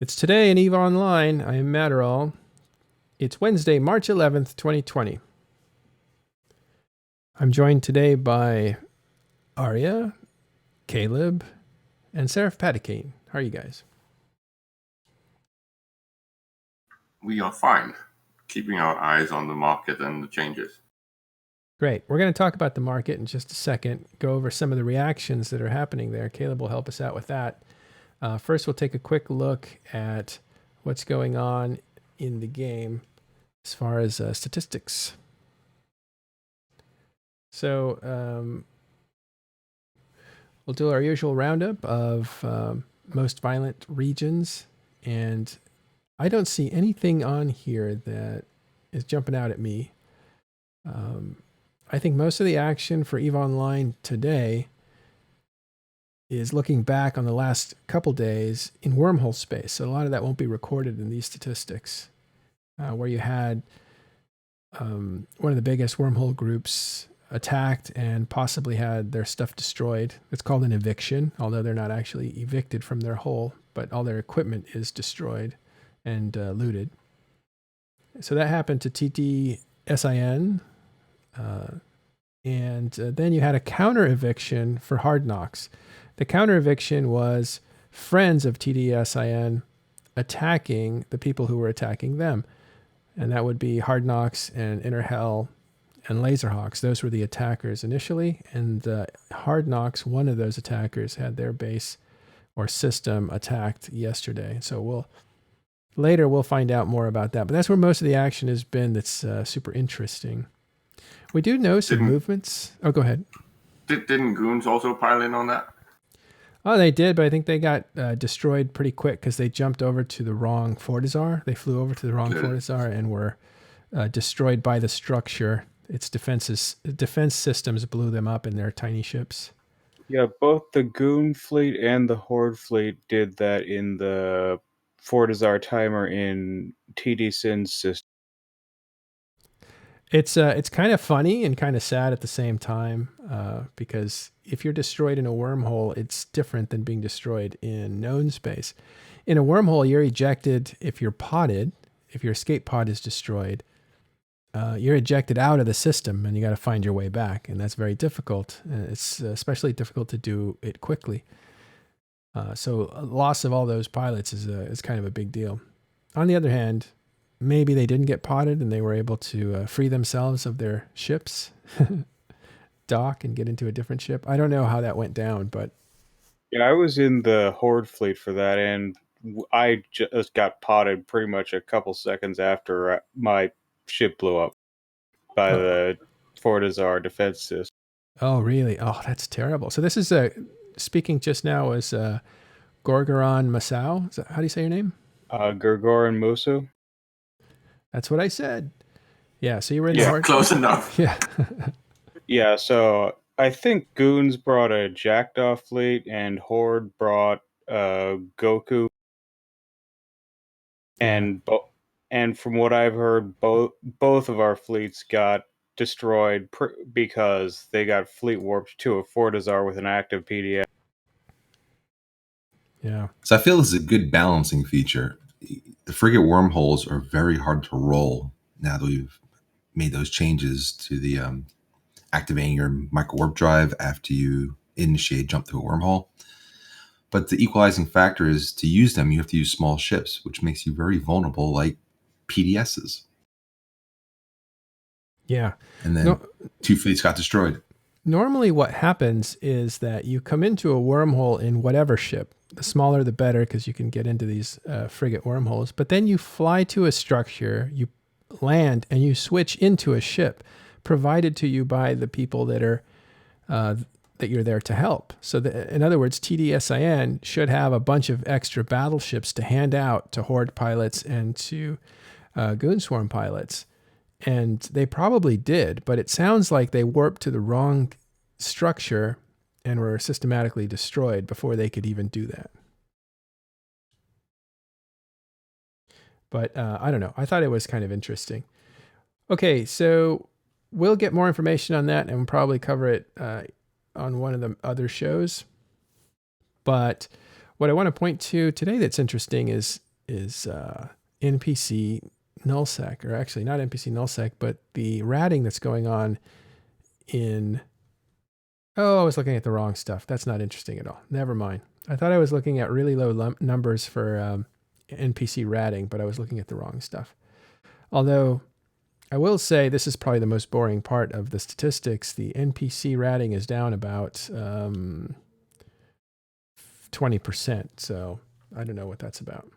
It's today in EVE Online. I am Matterall. It's Wednesday, March 11th, 2020. I'm joined today by Arya, Caleb, and Seraph Patikane. How are you guys? We are fine, keeping our eyes on the market and the changes. Great. We're going to talk about the market in just a second, go over some of the reactions that are happening there. Caleb will help us out with that. First, we'll take a quick look at what's going on in the game as far as statistics. So we'll do our usual roundup of most violent regions, and I don't see anything on here that is jumping out at me. I think most of the action for EVE Online today is looking back on the last couple days in wormhole space. So a lot of that won't be recorded in these statistics, where you had one of the biggest wormhole groups attacked and possibly had their stuff destroyed. It's called an eviction, although they're not actually evicted from their hole, but all their equipment is destroyed and looted. So that happened to TDSIN. And then you had a counter eviction for Hard Knocks. The counter eviction was friends of TDSIN attacking the people who were attacking them. And that would be Hard Knocks and Inner Hell and Laserhawks. Those were the attackers initially. And Hard Knocks, one of those attackers, had their base or system attacked yesterday. So later we'll find out more about that. But that's where most of the action has been. That's super interesting. We do know some movements. Oh, go ahead. Didn't Goons also pile in on that? Oh, they did, but I think they got destroyed pretty quick because they jumped over to the wrong Fortizar. They flew over to the wrong Fortizar and were destroyed by the structure. Its defense systems blew them up in their tiny ships. Yeah, both the Goon fleet and the Horde fleet did that in the Fortizar timer in TD-SYN's system. It's kind of funny and kind of sad at the same time, because if you're destroyed in a wormhole, it's different than being destroyed in known space. In a wormhole, you're ejected if you're potted. If your escape pod is destroyed, you're ejected out of the system, and you got to find your way back, and that's very difficult. It's especially difficult to do it quickly. So a loss of all those pilots is kind of a big deal. On the other hand, maybe they didn't get potted and they were able to free themselves of their ships, dock and get into a different ship. I don't know how that went down, but yeah, I was in the Horde fleet for that, and I just got potted pretty much a couple seconds after my ship blew up by the Fortizar defense system. Oh, really? Oh, that's terrible. So this is speaking just now as Gorgoron Masao. How do you say your name? Gorgoron Musu. That's what I said. Yeah, so you were in the Horde. Close enough. Yeah. Yeah, so I think Goons brought a Jackdaw fleet and Horde brought Goku. And and from what I've heard, both of our fleets got destroyed because they got fleet warped to a Fortizar with an active PDF. Yeah. So I feel this is a good balancing feature. The frigate wormholes are very hard to roll now that we've made those changes to the activating your micro warp drive after you initiate jump through a wormhole. But the equalizing factor is to use them, you have to use small ships, which makes you very vulnerable, like PDSs. Yeah. And then two fleets got destroyed. Normally what happens is that you come into a wormhole in whatever ship. The smaller the better, because you can get into these frigate wormholes. But then you fly to a structure, you land, and you switch into a ship provided to you by the people that are that you're there to help. So in other words, TDSIN should have a bunch of extra battleships to hand out to Horde pilots and to Goonswarm pilots. And they probably did, but it sounds like they warped to the wrong structure and were systematically destroyed before they could even do that. But I don't know. I thought it was kind of interesting. Okay, so we'll get more information on that and we'll probably cover it on one of the other shows. But What I want to point to today that's interesting is NPC nullsec, or actually not NPC nullsec, but the ratting that's going on in. Oh, I was looking at the wrong stuff. That's not interesting at all. Never mind. I thought I was looking at really low numbers for NPC ratting, but I was looking at the wrong stuff. Although I will say this is probably the most boring part of the statistics. The NPC ratting is down about 20%. So I don't know what that's about.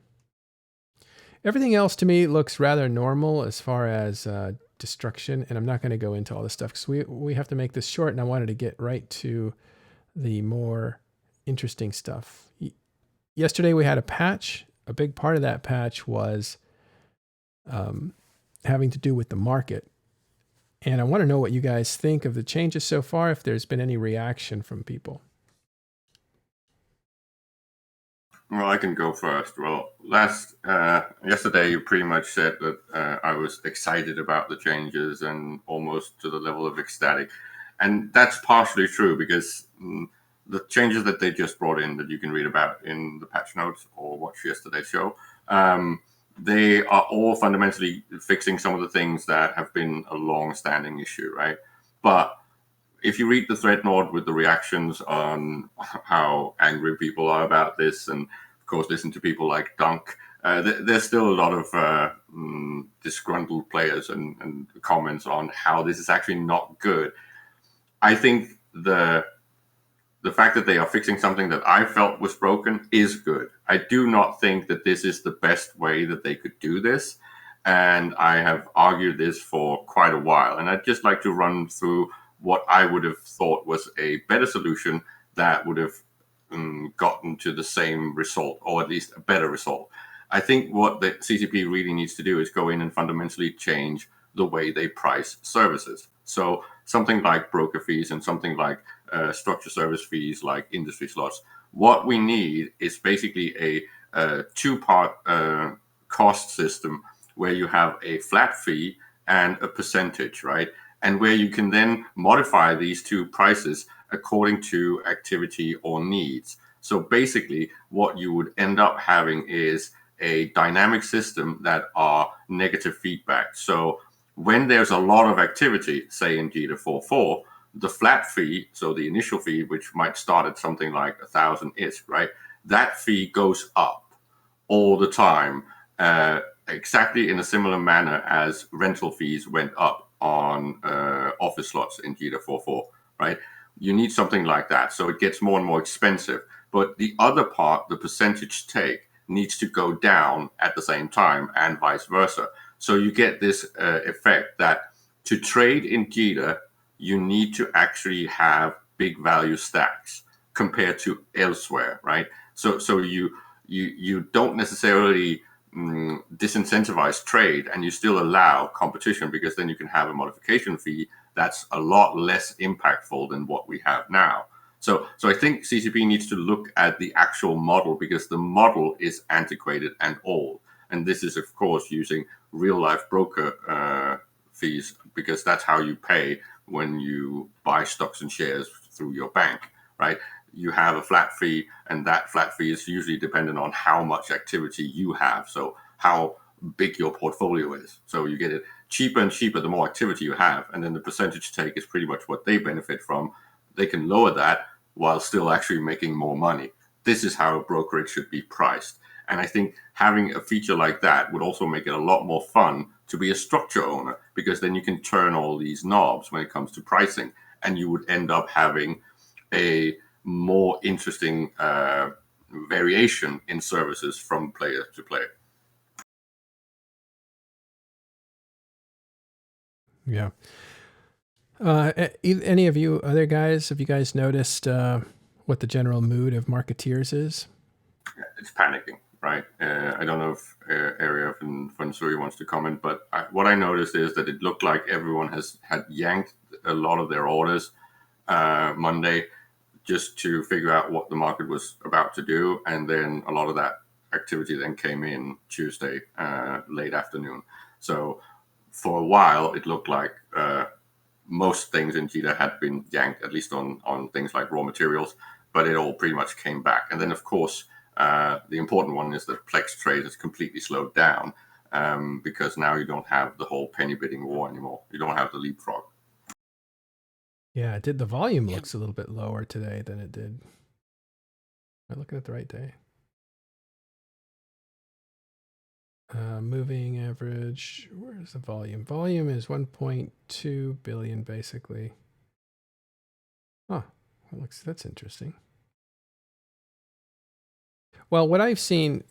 Everything else to me looks rather normal as far as destruction, and I'm not going to go into all this stuff because we have to make this short, and I wanted to get right to the more interesting stuff. Yesterday we had a patch. A big part of that patch was having to do with the market, and I want to know what you guys think of the changes so far, if there's been any reaction from people. Well, I can go first. Well, yesterday you pretty much said that I was excited about the changes and almost to the level of ecstatic. And that's partially true because the changes that they just brought in that you can read about in the patch notes or watch yesterday's show, they are all fundamentally fixing some of the things that have been a long-standing issue, right? But if you read the thread node with the reactions on how angry people are about this, and of course listen to people like Dunk, there's still a lot of disgruntled players and comments on how this is actually not good. I think the fact that they are fixing something that I felt was broken is good. I do not think that this is the best way that they could do this, and I have argued this for quite a while. And I'd just like to run through what I would have thought was a better solution that would have gotten to the same result, or at least a better result. I think what the CCP really needs to do is go in and fundamentally change the way they price services. So something like broker fees and something like structure service fees like industry slots. What we need is basically a two-part cost system where you have a flat fee and a percentage, right? And where you can then modify these two prices according to activity or needs. So basically, what you would end up having is a dynamic system that are negative feedback. So when there's a lot of activity, say in JITA 4.4, the flat fee, so the initial fee, which might start at something like 1,000 ISK, right? That fee goes up all the time, exactly in a similar manner as rental fees went up on office slots in JITA 4.4, right? You need something like that. So it gets more and more expensive. But the other part, the percentage take, needs to go down at the same time and vice versa. So you get this effect that to trade in JITA, you need to actually have big value stacks compared to elsewhere, right? So you don't necessarily disincentivize trade, and you still allow competition, because then you can have a modification fee that's a lot less impactful than what we have now. So I think CCP needs to look at the actual model, because the model is antiquated and old. And this is, of course, using real life broker fees, because that's how you pay when you buy stocks and shares through your bank, right? You have a flat fee, and that flat fee is usually dependent on how much activity you have. So how big your portfolio is. So you get it cheaper and cheaper the more activity you have. And then the percentage take is pretty much what they benefit from. They can lower that while still actually making more money. This is how a brokerage should be priced. And I think having a feature like that would also make it a lot more fun to be a structure owner, because then you can turn all these knobs when it comes to pricing, and you would end up having a more interesting variation in services from player to player. Yeah. Any of you other guys, have you guys noticed what the general mood of marketeers is? It's panicking, right? I don't know if Area from Suri wants to comment, but what I noticed is that it looked like everyone had yanked a lot of their orders Monday, just to figure out what the market was about to do. And then a lot of that activity then came in Tuesday, late afternoon. So for a while, it looked like most things in JITA had been yanked, at least on things like raw materials, but it all pretty much came back. And then, of course, The important one is that Plex trade has completely slowed down because now you don't have the whole penny bidding war anymore. You don't have the leapfrog. Yeah, the volume looks a little bit lower today than it did. Am I looking at the right day? Moving average, where's the volume? Volume is 1.2 billion basically. Oh, that's interesting. Well, what I've seen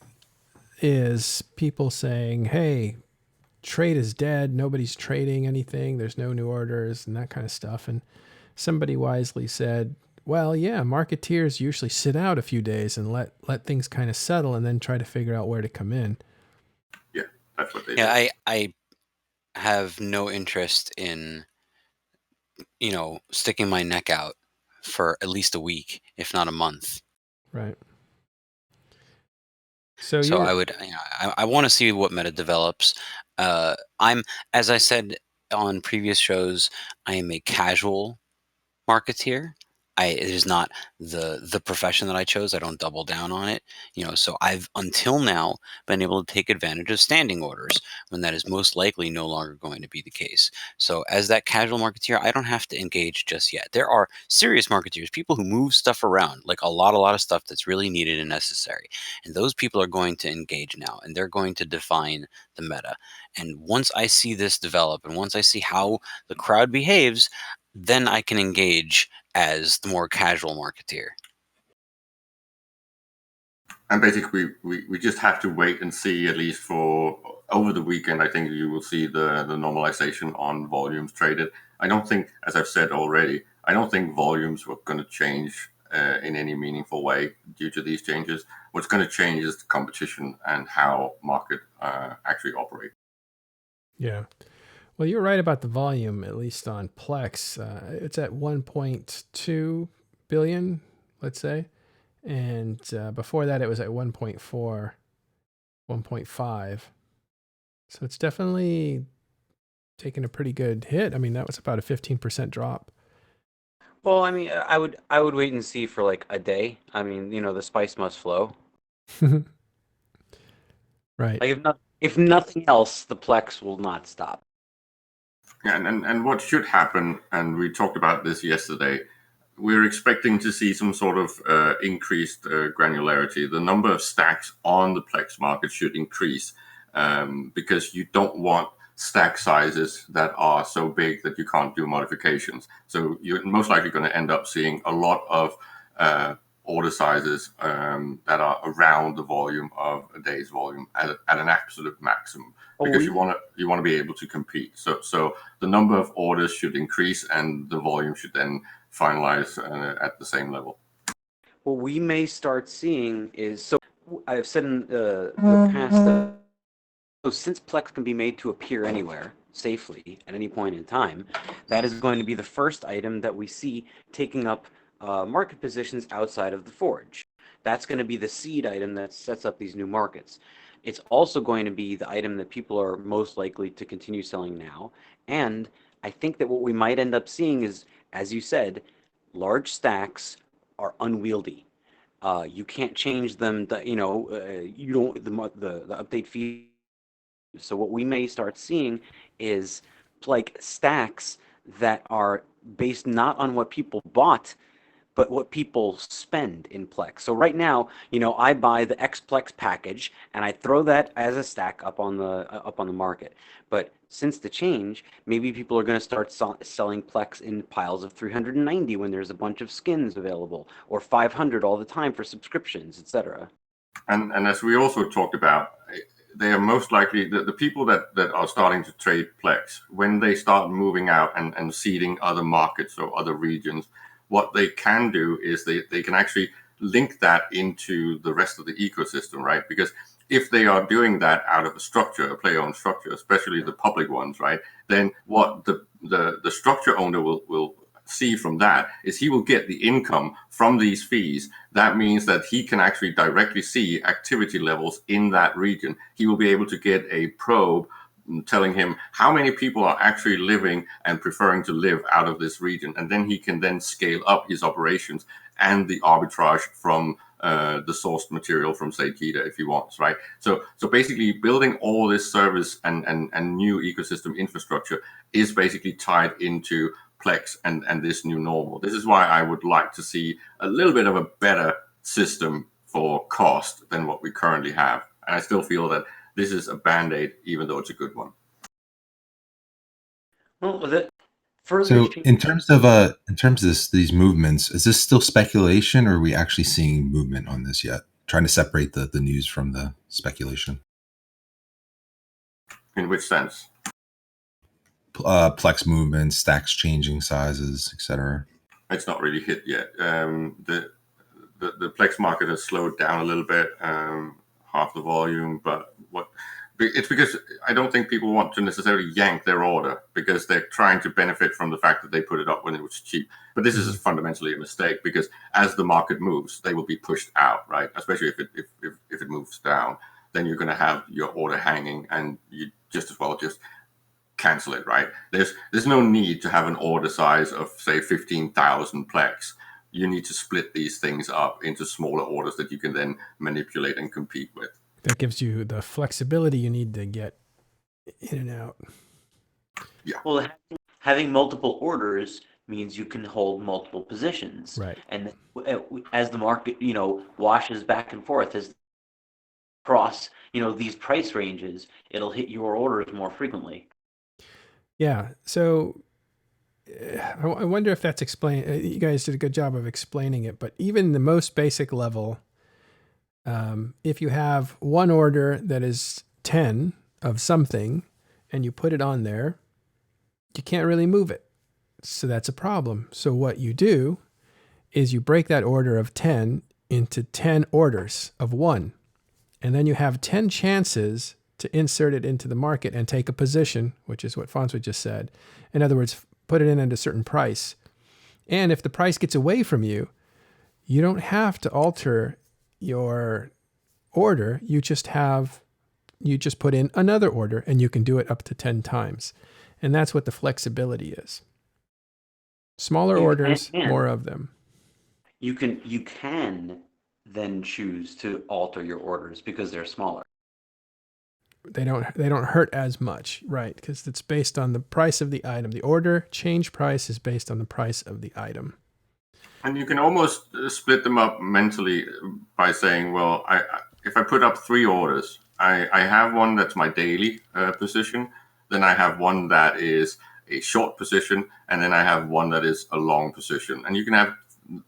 is people saying, hey, trade is dead. Nobody's trading anything. There's no new orders and that kind of stuff. And somebody wisely said, well, yeah, marketeers usually sit out a few days and let things kind of settle and then try to figure out where to come in. Yeah, that's what they do. Yeah, I have no interest in, sticking my neck out for at least a week, if not a month. Right. So I would, I want to see what meta develops. As I said on previous shows, I am a casual marketeer. It is not the profession that I chose. I don't double down on it. So I've until now been able to take advantage of standing orders when that is most likely no longer going to be the case. So as that casual marketeer, I don't have to engage just yet. There are serious marketeers, people who move stuff around, like a lot of stuff that's really needed and necessary. And those people are going to engage now, and they're going to define the meta. And once I see this develop, and once I see how the crowd behaves, then I can engage as the more casual marketeer. And basically, we just have to wait and see, at least for over the weekend. I think you will see the normalization on volumes traded. I don't think, as I've said already, I don't think volumes were going to change in any meaningful way due to these changes. What's going to change is the competition and how market actually operate. Yeah. Well, you're right about the volume, at least on Plex. It's at 1.2 billion, let's say. And before that, it was at 1.4, 1.5. So it's definitely taken a pretty good hit. I mean, that was about a 15% drop. Well, I mean, I would wait and see for like a day. I mean, the spice must flow. Right. Like if nothing else, the Plex will not stop. And what should happen, and we talked about this yesterday, we're expecting to see some sort of increased granularity. The number of stacks on the Plex market should increase because you don't want stack sizes that are so big that you can't do modifications. So you're most likely going to end up seeing a lot of order sizes that are around the volume of a day's volume at an absolute maximum, because you want to be able to compete. So the number of orders should increase, and the volume should then finalize at the same level. What we may start seeing is, so I've said in the past that so since Plex can be made to appear anywhere safely at any point in time, that is going to be the first item that we see taking up market positions outside of the forge. That's going to be the seed item that sets up these new markets. It's also going to be the item that people are most likely to continue selling now. And I think that what we might end up seeing is, as you said, large stacks are unwieldy. You can't change them. You don't the update feed. So what we may start seeing is like stacks that are based not on what people bought, but what people spend in Plex. So right now, I buy the Xplex package and I throw that as a stack up on the market. But since the change, maybe people are going to start selling Plex in piles of 390 when there's a bunch of skins available, or 500 all the time for subscriptions, etc. And as we also talked about, they are most likely the people that are starting to trade Plex, when they start moving out and seeding other markets or other regions, what they can do is they can actually link that into the rest of the ecosystem, right? Because if they are doing that out of a structure, a player-owned structure, especially the public ones, right, then what the structure owner will see from that is he will get the income from these fees. That means that he can actually directly see activity levels in that region. He will be able to get a probe telling him how many people are actually living and preferring to live out of this region. And then he can then scale up his operations and the arbitrage from the sourced material from, say, Kita if he wants, right? So basically building all this service and new ecosystem infrastructure is basically tied into Plex and this new normal. This is why I would like to see a little bit of a better system for cost than what we currently have. And I still feel that this is a Band-Aid, even though it's a good one. Well, further So change- in terms of these movements, is this still speculation, or are we actually seeing movement on this yet? Trying to separate the news from the speculation. In which sense? Plex movements, stacks changing sizes, etc. It's not really hit yet. The Plex market has slowed down a little bit, half the volume, but it's because I don't think people want to necessarily yank their order because they're trying to benefit from the fact that they put it up when it was cheap. But this is fundamentally a mistake because as the market moves, they will be pushed out, right? Especially if it moves down, then you're going to have your order hanging, and you just as well just cancel it, right? There's no need to have an order size of, say, 15,000 Plex. You need to split these things up into smaller orders that you can then manipulate and compete with. That gives you the flexibility you need to get in and out. Yeah. Well, having multiple orders means you can hold multiple positions. Right. And as the market, washes back and forth, as across, these price ranges, it'll hit your orders more frequently. Yeah. So I wonder if that's explained. You guys did a good job of explaining it, but even the most basic level, if you have one order that is 10 of something and you put it on there, you can't really move it. So that's a problem. So what you do is you break that order of 10 into 10 orders of 1. And then you have 10 chances to insert it into the market and take a position, which is what Francois just said. In other words, put it in at a certain price. And if the price gets away from you, you don't have to alter your order. You just put in another order, and you can do it up to 10 times. And that's what the flexibility is. Smaller orders, more of them. You can then choose to alter your orders because they're smaller. They don't hurt as much, right? Because it's based on the price of the item. The order change price is based on the price of the item. And you can almost split them up mentally by saying, well, if I put up 3 orders, I have one that's my daily position, then I have one that is a short position, and then I have one that is a long position. And you can have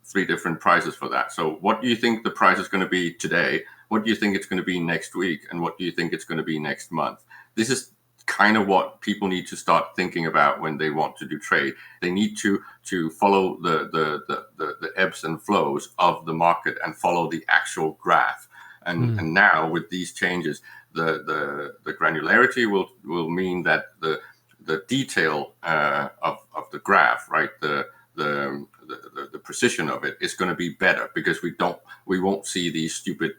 3 different prices for that. So what do you think the price is going to be today? What do you think it's going to be next week? And what do you think it's going to be next month? This is kind of what people need to start thinking about when they want to do trade. They need to follow the ebbs and flows of the market and follow the actual graph. And now with these changes, the granularity will mean that the detail of the graph, right? The precision of it is going to be better because we won't see these stupid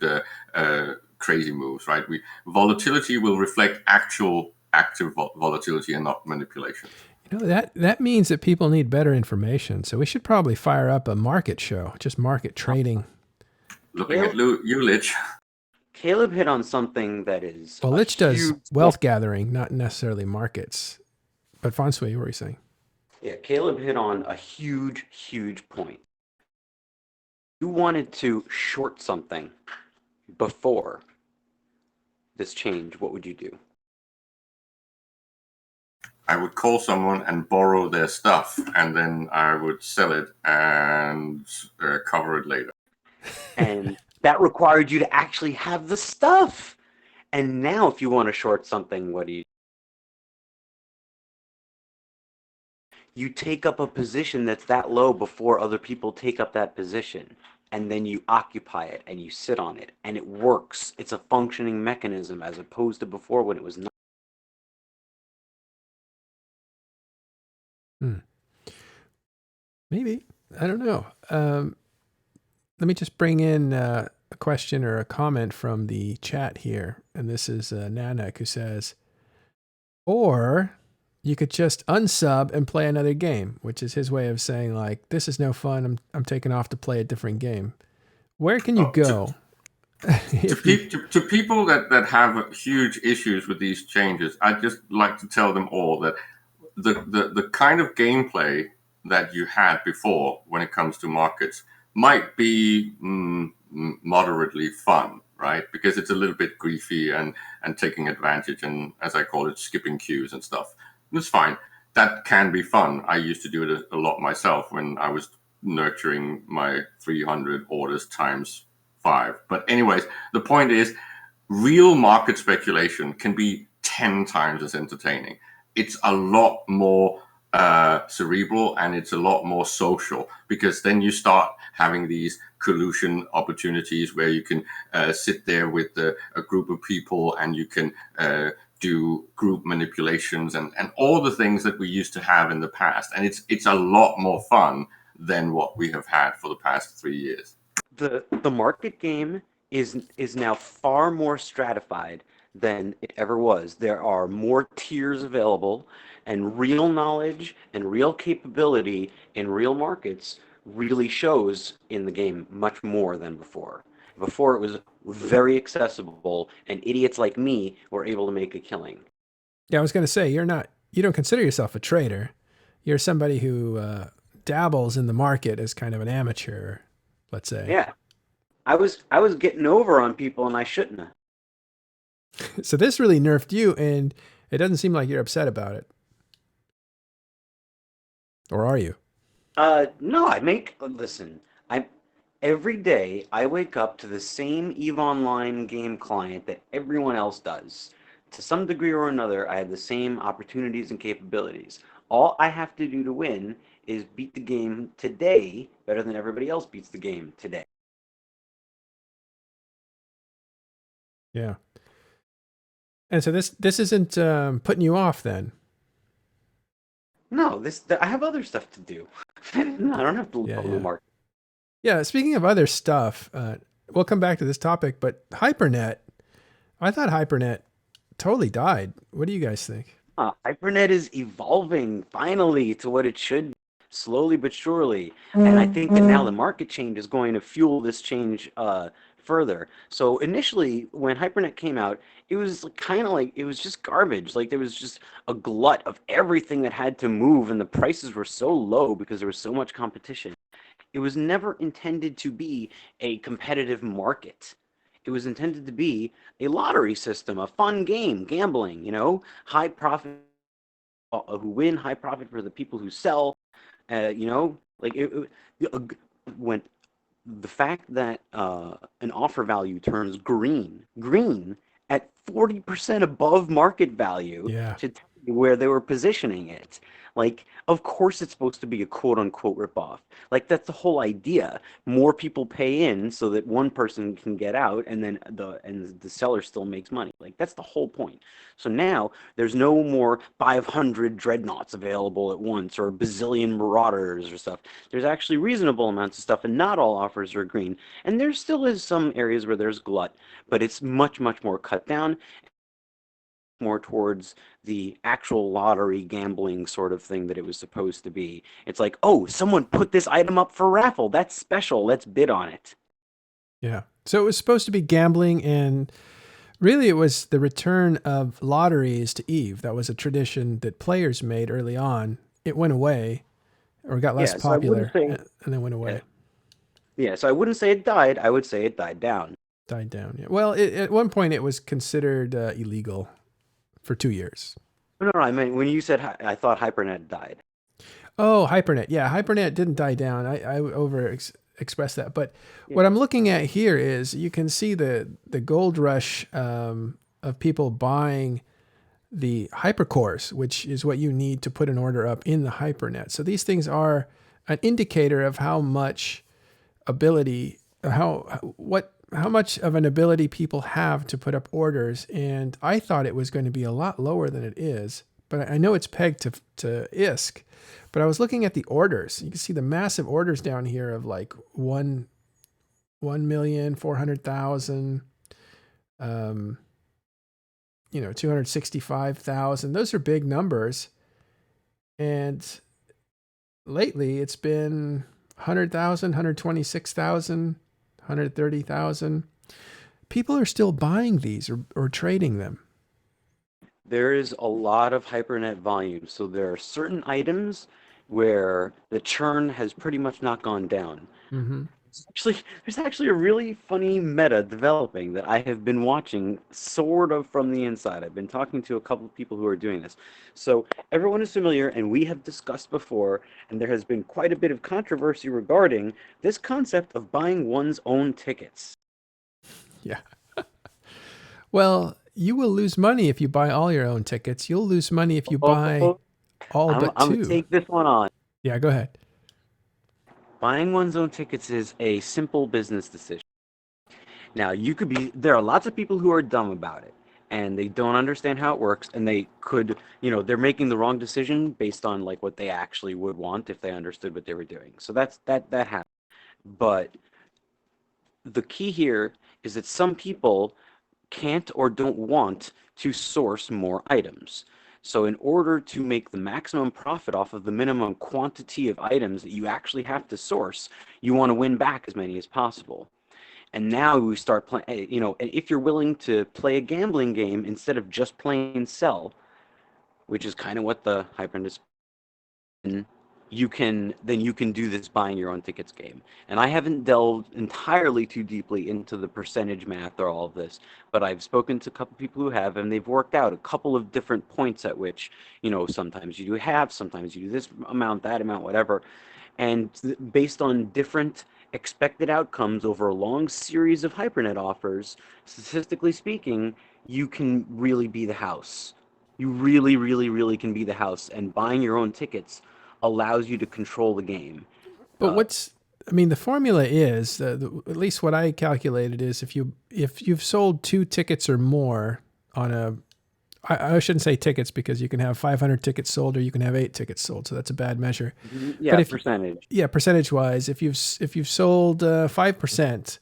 crazy moves, right? Volatility will reflect active volatility and not manipulation. That means that people need better information. So we should probably fire up a market show, just market trading. Looking at you, Lich. Caleb hit on something that is... Well, Lich does wealth gathering, not necessarily markets. But Francois, what were you saying? Yeah, Caleb hit on a huge, huge point. You wanted to short something before this change, what would you do? I would call someone and borrow their stuff, and then I would sell it and cover it later. And that required you to actually have the stuff. And now if you want to short something, what do you do? You take up a position that's that low before other people take up that position. And then you occupy it and you sit on it. And it works. It's a functioning mechanism as opposed to before when it was not. Maybe. I don't know. Let me just bring in a question or a comment from the chat here. And this is Nanak, who says, Or you could just unsub and play another game, which is his way of saying like, this is no fun. I'm taking off to play a different game. Where can you go? To people that have huge issues with these changes, I'd just like to tell them all that the kind of gameplay that you had before when it comes to markets might be moderately fun, right? Because it's a little bit griefy and taking advantage and, as I call it, skipping queues and stuff. It's fine. That can be fun. I used to do it a lot myself when I was nurturing my 300 orders times 5. But anyways, the point is, real market speculation can be 10 times as entertaining. It's a lot more cerebral, and it's a lot more social, because then you start having these collusion opportunities where you can sit there with a group of people, and you can do group manipulations and all the things that we used to have in the past. And it's a lot more fun than what we have had for the past 3 years. The market game is now far more stratified than it ever was. There are more tiers available, and real knowledge and real capability in real markets really shows in the game much more than before. Before, it was very accessible, and idiots like me were able to make a killing. Yeah, I was going to say, you don't consider yourself a trader. You're somebody who dabbles in the market as kind of an amateur, let's say. Yeah. I was getting over on people, and I shouldn't have. So this really nerfed you, and it doesn't seem like you're upset about it. Or are you? No, listen, every day I wake up to the same EVE Online game client that everyone else does. To some degree or another, I have the same opportunities and capabilities. All I have to do to win is beat the game today better than everybody else beats the game today. Yeah. And so this isn't putting you off then? No, I have other stuff to do. I don't have to look on the market. Yeah, speaking of other stuff, we'll come back to this topic, but HyperNet, I thought HyperNet totally died. What do you guys think? HyperNet is evolving finally to what it should be, slowly but surely. And I think that now the market change is going to fuel this change further. So initially, when HyperNet came out, it was kind of like, it was just garbage. Like, there was just a glut of everything that had to move, and the prices were so low because there was so much competition. It was never intended to be a competitive market. It was intended to be a lottery system, a fun game, gambling, high profit who win, high profit for the people who sell, when the fact that an offer value turns green at 40% above market value to tell you where they were positioning it. Like, of course it's supposed to be a quote-unquote ripoff. Like, that's the whole idea. More people pay in so that one person can get out, and then the seller still makes money. Like, that's the whole point. So now there's no more 500 dreadnoughts available at once, or a bazillion marauders or stuff. There's actually reasonable amounts of stuff, and not all offers are green. And there still is some areas where there's glut, but it's much, much more cut down, more towards the actual lottery gambling sort of thing that it was supposed to be. It's like, oh, someone put this item up for raffle. That's special. Let's bid on it. Yeah. So it was supposed to be gambling, and really it was the return of lotteries to EVE. That was a tradition that players made early on. It went away, or got less popular, and then went away. Yeah, so I wouldn't say it died. I would say it died down. Died down, yeah. Well, at one point it was considered illegal for 2 years. No, I mean, when you said, I thought HyperNet died. Oh, HyperNet. Yeah, HyperNet didn't die down. I expressed that. But what I'm looking at here is you can see the gold rush of people buying the hypercores, which is what you need to put an order up in the HyperNet. So these things are an indicator of how much ability, how much of an ability people have to put up orders. And I thought it was going to be a lot lower than it is, but I know it's pegged to ISK. But I was looking at the orders. You can see the massive orders down here of like 1,400,000. 265,000. Those are big numbers. And lately it's been 100,000, 126,000, 130,000. People are still buying these or trading them. There is a lot of HyperNet volume. So there are certain items where the churn has pretty much not gone down. Mm-hmm. There's actually a really funny meta developing that I have been watching sort of from the inside. I've been talking to a couple of people who are doing this. So everyone is familiar, and we have discussed before, and there has been quite a bit of controversy regarding this concept of buying one's own tickets. Yeah. Well, you will lose money if you buy all your own tickets. You'll lose money if you buy all but I'm two. going to take this one on. Yeah, go ahead. Buying one's own tickets is a simple business decision. Now, there are lots of people who are dumb about it, and they don't understand how it works, and they could, they're making the wrong decision based on like what they actually would want if they understood what they were doing. So that happens. But the key here is that some people can't or don't want to source more items. So in order to make the maximum profit off of the minimum quantity of items that you actually have to source, you want to win back as many as possible. And now we start playing, if you're willing to play a gambling game instead of just plain sell, which is kind of what the HyperNet is, you can do this buying your own tickets game. And I haven't delved entirely too deeply into the percentage math or all of this, but I've spoken to a couple people who have, and they've worked out a couple of different points at which, sometimes you do half, sometimes you do this amount, that amount, whatever. And based on different expected outcomes over a long series of HyperNet offers, statistically speaking, you can really be the house. You really, really, really can be the house, and buying your own tickets allows you to control the game. But the formula is, at least what I calculated is if you've sold 2 tickets or more on I shouldn't say tickets because you can have 500 tickets sold or you can have 8 tickets sold. So that's a bad measure. Yeah, but percentage. Yeah, percentage wise, if you've sold 5%,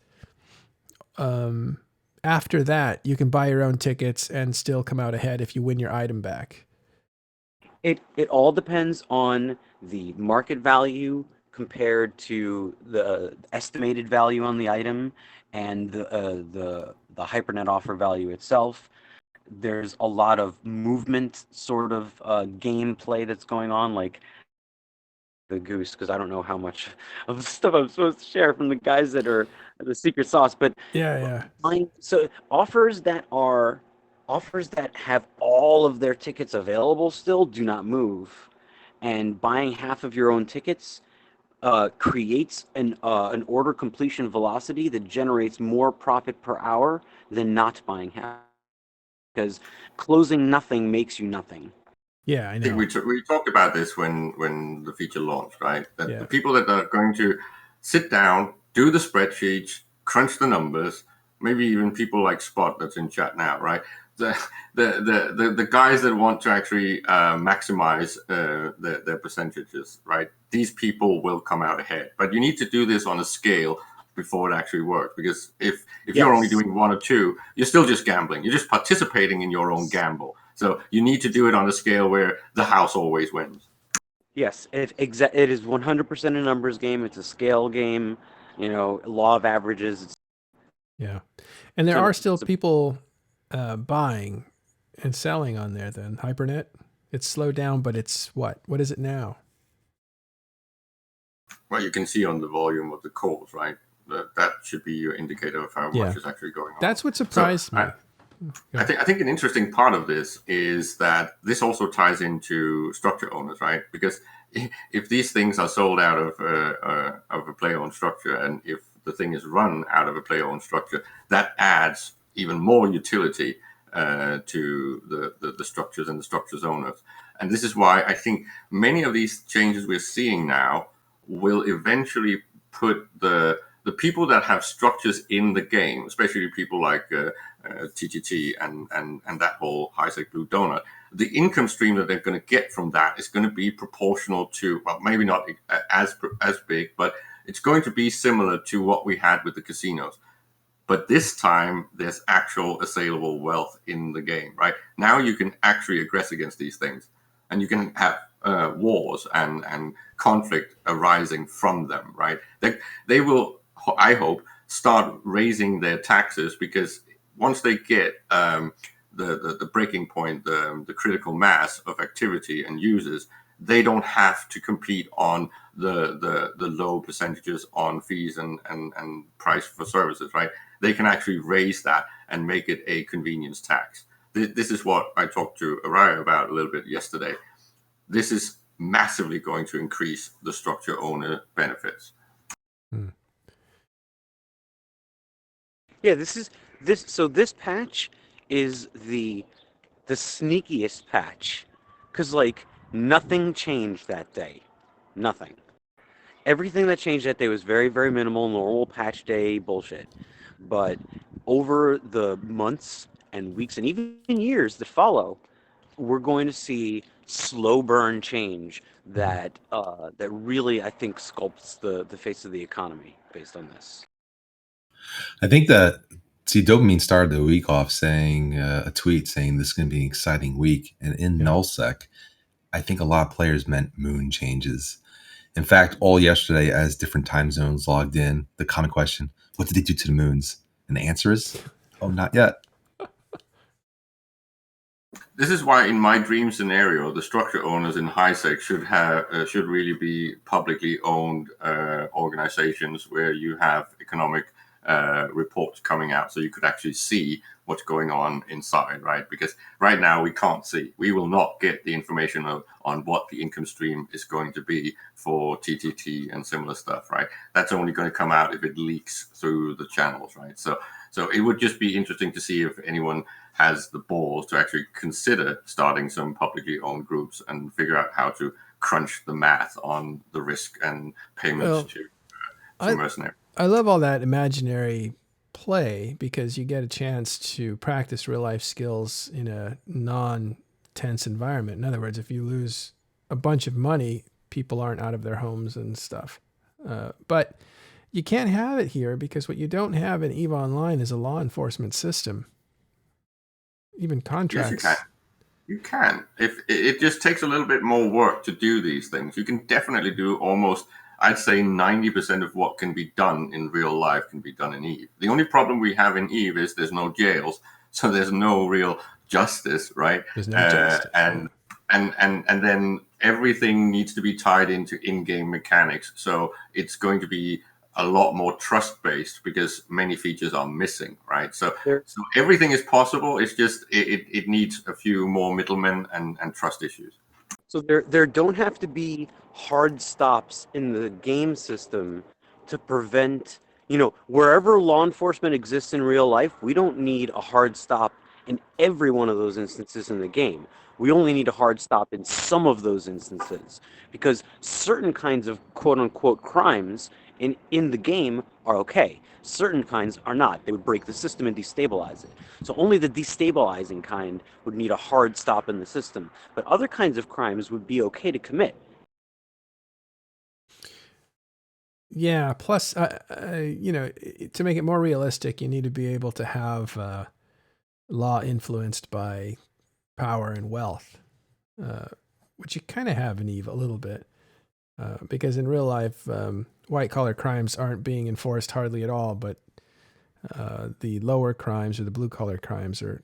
after that you can buy your own tickets and still come out ahead if you win your item back. It all depends on the market value compared to the estimated value on the item and the HyperNet offer value itself. There's a lot of movement sort of gameplay that's going on, like the goose, because I don't know how much of the stuff I'm supposed to share from the guys that are the secret sauce, but yeah. So offers that have all of their tickets available still do not move, and buying half of your own tickets creates an order completion velocity that generates more profit per hour than not buying half, because closing nothing makes you nothing. Yeah, I know. I think we talked about this when the feature launched, right? That Yeah. the people that are going to sit down, do the spreadsheets, crunch the numbers, maybe even people like Spot that's in chat now, right? The guys that want to actually maximize their percentages, right? These people will come out ahead. But you need to do this on a scale before it actually works. Because if you're only doing 1 or 2, you're still just gambling. You're just participating in your own gamble. So you need to do it on a scale where the house always wins. Yes, it is 100% a numbers game. It's a scale game. Law of averages. Yeah, and there are still people buying and selling on there. Then HyperNet, it's slowed down, but it's what is it now? Well, you can see on the volume of the calls, right? That should be your indicator of how much is actually going on. That's what surprised me. I think an interesting part of this is that this also ties into structure owners, right? Because if these things are sold out of a player-owned structure, and if the thing is run out of a player-owned structure, that adds even more utility to the structures and the structures owners. And this is why I think many of these changes we're seeing now will eventually put the people that have structures in the game, especially people like TTT and that whole HiSec Blue Donut, the income stream that they're going to get from that is going to be proportional to, well, maybe not as big, but it's going to be similar to what we had with the casinos. But this time, there's actual assailable wealth in the game, right? Now you can actually aggress against these things, and you can have wars and conflict arising from them, right? They will, I hope, start raising their taxes, because once they get the breaking point, the critical mass of activity and users, they don't have to compete on the low percentages on fees and price for services, right? They can actually raise that and make it a convenience tax. This is what I talked to Araya about a little bit yesterday. This is massively going to increase the structure owner benefits. Yeah, this patch is the sneakiest patch, because like nothing changed that day. Nothing. Everything that changed that day was very, very minimal, normal patch day bullshit. But over the months and weeks and even years that follow, we're going to see slow burn change that that really, I think, sculpts the face of the economy based on this. I think that, see, Dopamine started the week off saying a tweet saying this is going to be an exciting week. And in nullsec, I think a lot of players meant moon changes. In fact, all yesterday, as different time zones logged in, the common question, what did they do to the moons? And the answer is, oh, not yet. This is why, in my dream scenario, the structure owners in HiSec should really be publicly owned organizations where you have economic reports coming out, so you could actually see what's going on inside, right? Because right now we can't see. We will not get the information on what the income stream is going to be for TTT and similar stuff, right? That's only going to come out if it leaks through the channels, right? So it would just be interesting to see if anyone has the balls to actually consider starting some publicly owned groups and figure out how to crunch the math on the risk and payments to mercenaries. I love all that imaginary play, because you get a chance to practice real life skills in a non-tense environment. In other words, if you lose a bunch of money, people aren't out of their homes and stuff. But you can't have it here, because what you don't have in EVE Online is a law enforcement system. Even contracts. Yes, you can. If it just takes a little bit more work to do these things, you can definitely do almost, I'd say 90% of what can be done in real life can be done in EVE. The only problem we have in EVE is there's no jails, so there's no real justice, right? There's no justice. And then everything needs to be tied into in-game mechanics. So it's going to be a lot more trust-based, because many features are missing, right? So everything is possible. It's just it needs a few more middlemen and trust issues. So there don't have to be hard stops in the game system to prevent, wherever law enforcement exists in real life, we don't need a hard stop in every one of those instances in the game. We only need a hard stop in some of those instances, because certain kinds of quote-unquote crimes in the game are okay. Certain kinds are not. They would break the system and destabilize it. So only the destabilizing kind would need a hard stop in the system. But other kinds of crimes would be okay to commit. Yeah. Plus, to make it more realistic, you need to be able to have law influenced by power and wealth, which you kind of have in EVE a little bit, because in real life, white collar crimes aren't being enforced hardly at all, but the lower crimes or the blue collar crimes are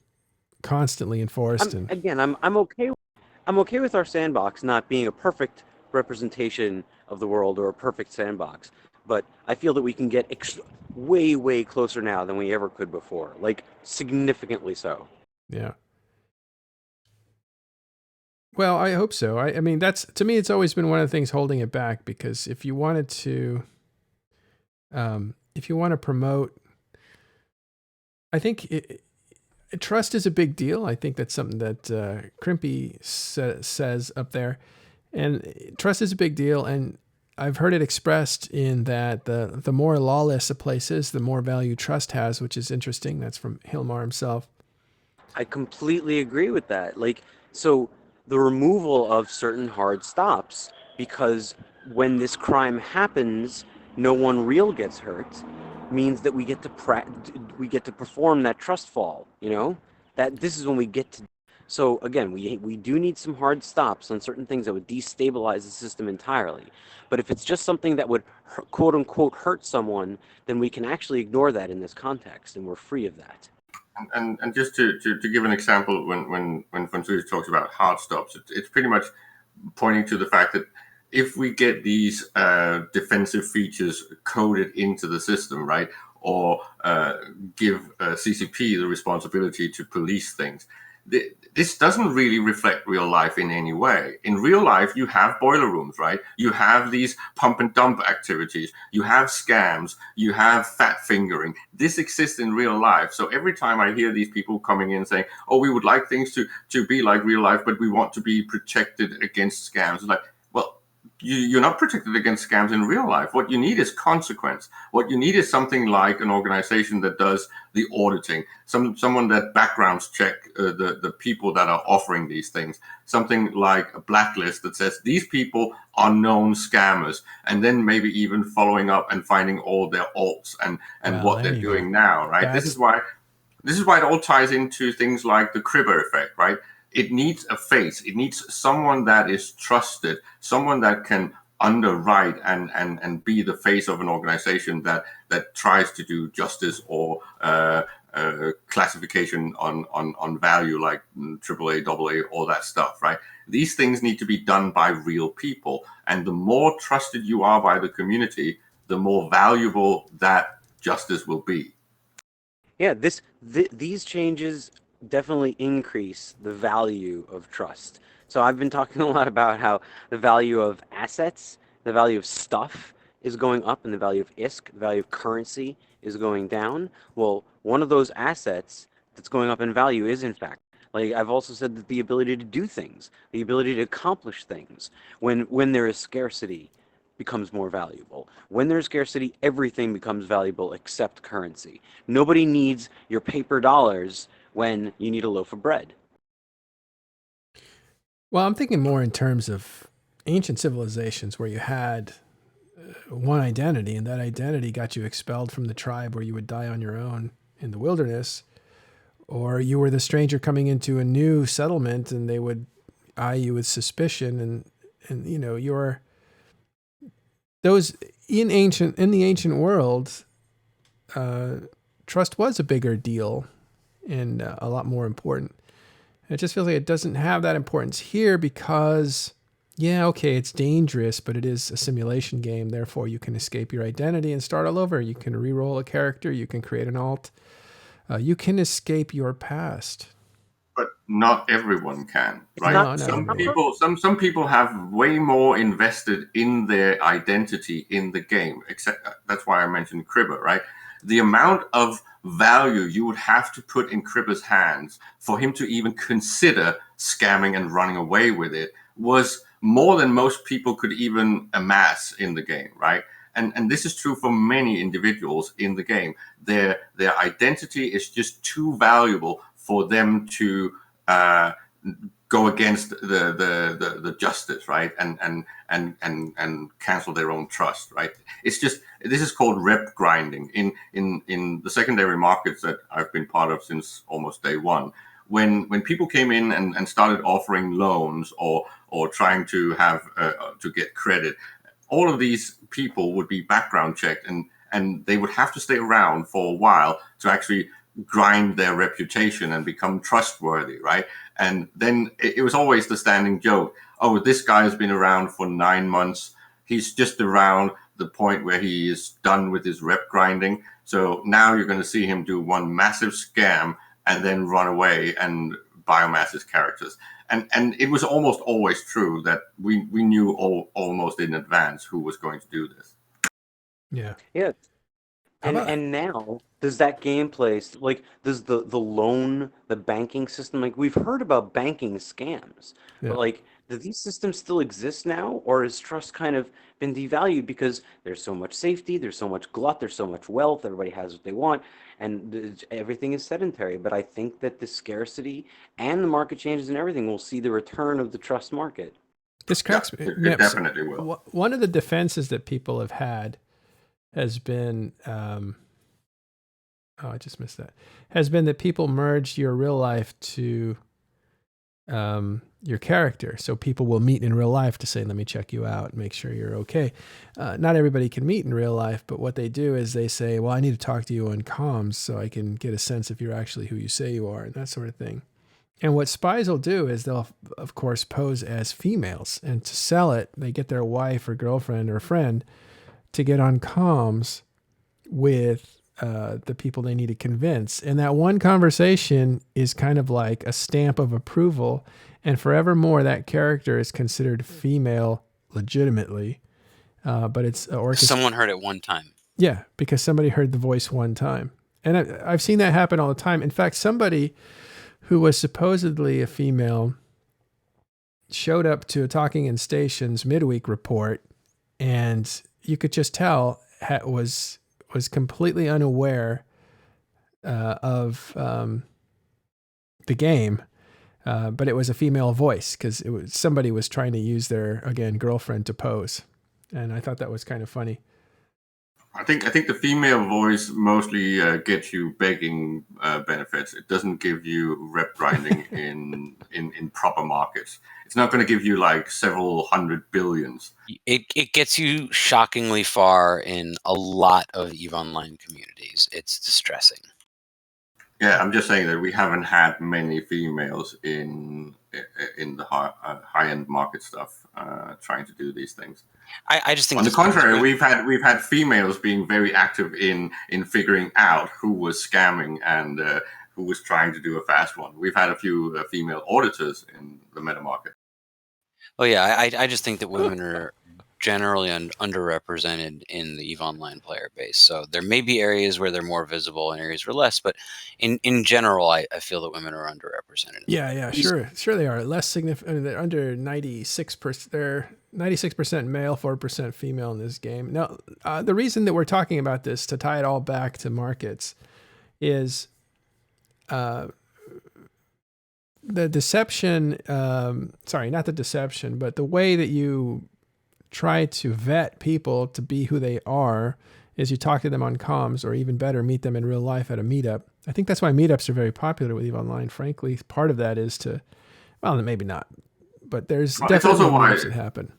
constantly enforced. I'm okay with our sandbox not being a perfect representation of the world or a perfect sandbox, but I feel that we can get way closer now than we ever could before, like significantly so. Yeah. Well, I hope so. I mean, that's, to me, it's always been one of the things holding it back, because if you wanted to, if you want to promote, I think trust is a big deal. I think that's something that Crimpy says up there, and trust is a big deal. And I've heard it expressed in that the more lawless a place is, the more value trust has, which is interesting. That's from Hilmar himself. I completely agree with that. So the removal of certain hard stops, because when this crime happens, no one real gets hurt, means that we get to perform that trust fall. That this is when we get to. So again, we do need some hard stops on certain things that would destabilize the system entirely. But if it's just something that would quote unquote hurt someone, then we can actually ignore that in this context, and we're free of that. And just to give an example, when Francouz talks about hard stops, it's pretty much pointing to the fact that if we get these defensive features coded into the system, right, or give CCP the responsibility to police things, this doesn't really reflect real life in any way. In real life, you have boiler rooms, right? You have these pump and dump activities. You have scams. You have fat fingering. This exists in real life. So every time I hear these people coming in saying, oh, we would like things to be like real life, but we want to be protected against scams. It's like, well, you're not protected against scams in real life. What you need is consequence. What you need is something like an organization that does the auditing, someone that backgrounds check the people that are offering these things, something like a blacklist that says these people are known scammers, and then maybe even following up and finding all their alts and what they're doing now, right? This is why it all ties into things like the Cribber effect, right? It needs a face. It needs someone that is trusted, someone that can underwrite and be the face of an organization that tries to do justice or classification on value, like AAA, AA, all that stuff, right? These things need to be done by real people. And the more trusted you are by the community, the more valuable that justice will be. Yeah, these changes definitely increase the value of trust. So I've been talking a lot about how the value of assets, the value of stuff is going up, and the value of ISK, the value of currency, is going down. Well, one of those assets that's going up in value is, in fact, like I've also said, that the ability to do things, the ability to accomplish things when there is scarcity becomes more valuable. When there's scarcity, everything becomes valuable except currency. Nobody needs your paper dollars when you need a loaf of bread. Well, I'm thinking more in terms of ancient civilizations where you had one identity, and that identity got you expelled from the tribe where you would die on your own in the wilderness, or you were the stranger coming into a new settlement and they would eye you with suspicion, and you're those in the ancient world, trust was a bigger deal and a lot more important. And it just feels like it doesn't have that importance here because, yeah, okay, it's dangerous, but it is a simulation game. Therefore, you can escape your identity and start all over. You can re-roll a character. You can create an alt. You can escape your past. But not everyone can, right? No, some people have way more invested in their identity in the game. Except that's why I mentioned Cribber, right? The amount of value you would have to put in Cribber's hands for him to even consider scamming and running away with it was more than most people could even amass in the game, right? And this is true for many individuals in the game. Their identity is just too valuable for them to go against the justice, right? And cancel their own trust, right? It's just, this is called rep grinding in the secondary markets that I've been part of since almost day one. When people came in and started offering loans or trying to have to get credit, all of these people would be background checked and they would have to stay around for a while to actually grind their reputation and become trustworthy, right? And then it was always the standing joke, oh, this guy has been around for 9 months. He's just around the point where he is done with his rep grinding. So now you're going to see him do one massive scam and then run away and biomass his characters. And it was almost always true that we knew almost in advance who was going to do this. Yeah. Yeah. And now, does that gameplay, like, does the loan, the banking system, like, we've heard about banking scams, but, like, do these systems still exist now? Or has trust kind of been devalued because there's so much safety, there's so much glut, there's so much wealth, everybody has what they want, and everything is sedentary. But I think that the scarcity and the market changes and everything will see the return of the trust market. This cracks me. It definitely will. One of the defenses that people have had has been Oh, I just missed that. Has been that people merged your real life to your character. So people will meet in real life to say, let me check you out and make sure you're okay. Not everybody can meet in real life, but what they do is they say, well, I need to talk to you on comms so I can get a sense if you're actually who you say you are and that sort of thing. And what spies will do is they'll, of course, pose as females. And to sell it, they get their wife or girlfriend or friend to get on comms with the people they need to convince. And that one conversation is kind of like a stamp of approval. And forevermore, that character is considered female legitimately. But it's someone heard it one time. Yeah, because somebody heard the voice one time. And I've seen that happen all the time. In fact, somebody who was supposedly a female showed up to a Talking in Stations midweek report, and you could just tell was completely unaware of the game, but it was a female voice because somebody was trying to use their, again, girlfriend to pose, and I thought that was kind of funny. I think the female voice mostly gets you begging benefits. It doesn't give you rep grinding in proper markets. It's not going to give you like several hundred billions. It gets you shockingly far in a lot of EVE Online communities. It's distressing. Yeah, I'm just saying that we haven't had many females in the high end market stuff trying to do these things. I just think, on the contrary, we've had females being very active in figuring out who was scamming and who was trying to do a fast one. We've had a few female auditors in the meta market. Oh yeah, I just think that women are generally underrepresented in the EVE Online player base. So there may be areas where they're more visible and areas where less, but in general, I feel that women are underrepresented. Yeah, sure they are. Less significant. I mean, they're under 96%. They're 96% male, 4% female in this game. Now, the reason that we're talking about this, to tie it all back to markets, is the deception. Sorry, not the deception, but the way that you try to vet people to be who they are is you talk to them on comms, or even better, meet them in real life at a meetup. I think that's why meetups are very popular with EVE Online. Frankly, part of that is to, well, maybe not, but there's definitely meetups that happen.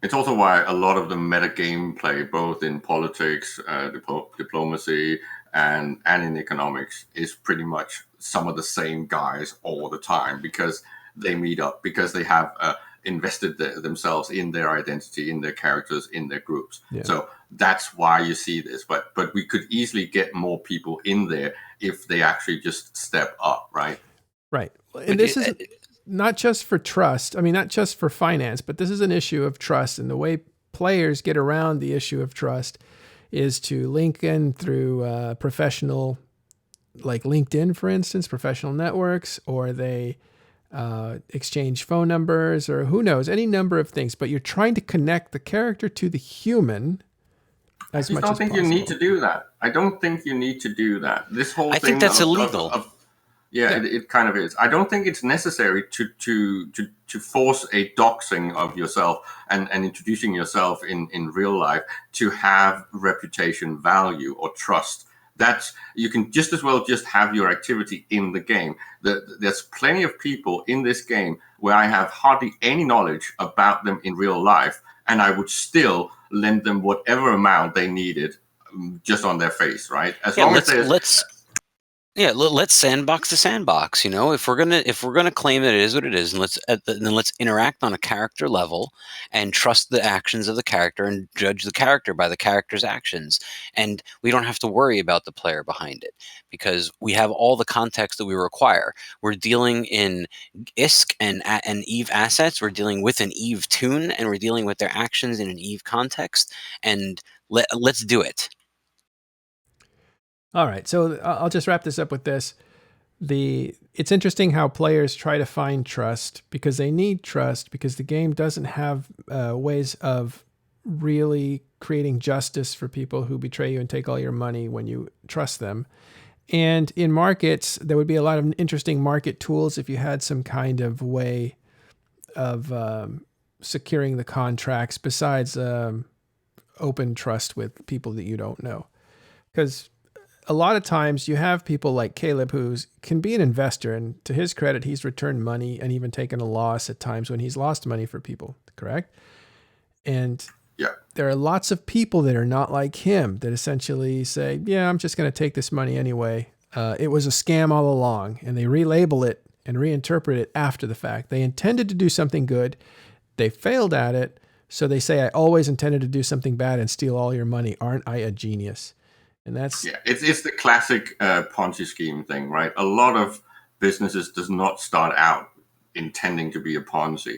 It's also why a lot of the meta gameplay, both in politics, diplomacy, and in economics, is pretty much some of the same guys all the time, because they meet up, because they have invested themselves in their identity, in their characters, in their groups. Yeah. So that's why you see this. But we could easily get more people in there if they actually just step up, right? Right. And this is not just for trust. I mean, not just for finance, but this is an issue of trust. And the way players get around the issue of trust is to link in through professional, like LinkedIn, for instance, professional networks, or they exchange phone numbers, or who knows, any number of things. But you're trying to connect the character to the human as much as possible. I don't think you need to do that. I don't think you need to do that. This whole thing, I think that's illegal. It kind of is. I don't think it's necessary to force a doxing of yourself and introducing yourself in real life to have reputation value or trust. You can just as well just have your activity in the game. There's plenty of people in this game where I have hardly any knowledge about them in real life, and I would still lend them whatever amount they needed just on their face, right? As long as let's sandbox the sandbox. You know, if we're gonna claim that it is what it is, and let's interact on a character level and trust the actions of the character and judge the character by the character's actions. And we don't have to worry about the player behind it, because we have all the context that we require. We're dealing in ISK and EVE assets. We're dealing with an EVE tune, and we're dealing with their actions in an EVE context. And let's do it. All right, so I'll just wrap this up with this. It's interesting how players try to find trust, because they need trust, because the game doesn't have ways of really creating justice for people who betray you and take all your money when you trust them. And in markets, there would be a lot of interesting market tools if you had some kind of way of securing the contracts besides open trust with people that you don't know. Because a lot of times you have people like Caleb who can be an investor, and to his credit, he's returned money and even taken a loss at times when he's lost money for people, correct? And Yeah. there are lots of people that are not like him that essentially say, yeah, I'm just going to take this money anyway. It was a scam all along, and they relabel it and reinterpret it after the fact. They intended to do something good. They failed at it. So they say, I always intended to do something bad and steal all your money. Aren't I a genius? And that's... Yeah, it's the classic Ponzi scheme thing, right? A lot of businesses does not start out intending to be a Ponzi,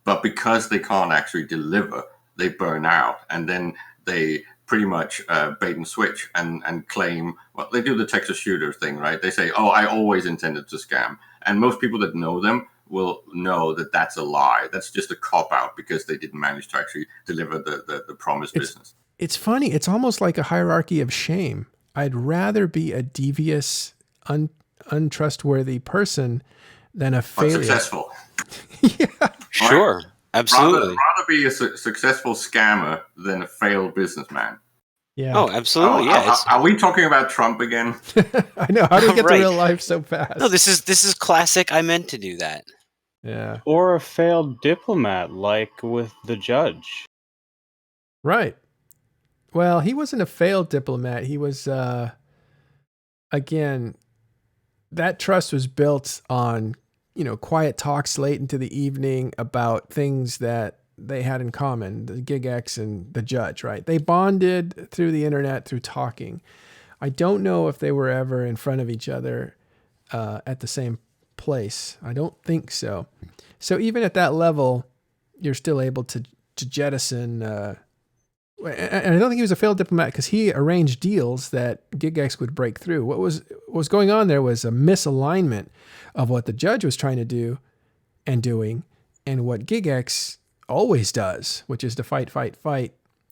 but because they can't actually deliver, they burn out, and then they pretty much bait and switch and claim, well, they do the Texas shooter thing, right? They say, oh, I always intended to scam. And most people that know them will know that that's a lie. That's just a cop-out because they didn't manage to actually deliver the promised business. It's funny. It's almost like a hierarchy of shame. I'd rather be a devious, untrustworthy person than a But failure. successful. Yeah. Sure, absolutely. Rather be a successful scammer than a failed businessman. Yeah. Oh, absolutely. Yeah. Are we talking about Trump again? I know. How do we get Right. to real life so fast? No, this is classic. I meant to do that. Yeah. Or a failed diplomat, like with the judge. Right. Well, he wasn't a failed diplomat. He was, again, that trust was built on, quiet talks late into the evening about things that they had in common, the GigX and the judge, right? They bonded through the internet, through talking. I don't know if they were ever in front of each other at the same place. I don't think so. So even at that level, you're still able to jettison... and I don't think he was a failed diplomat because he arranged deals that GigX would break through. What was going on there was a misalignment of what the judge was trying to do and doing, and what GigX always does, which is to fight,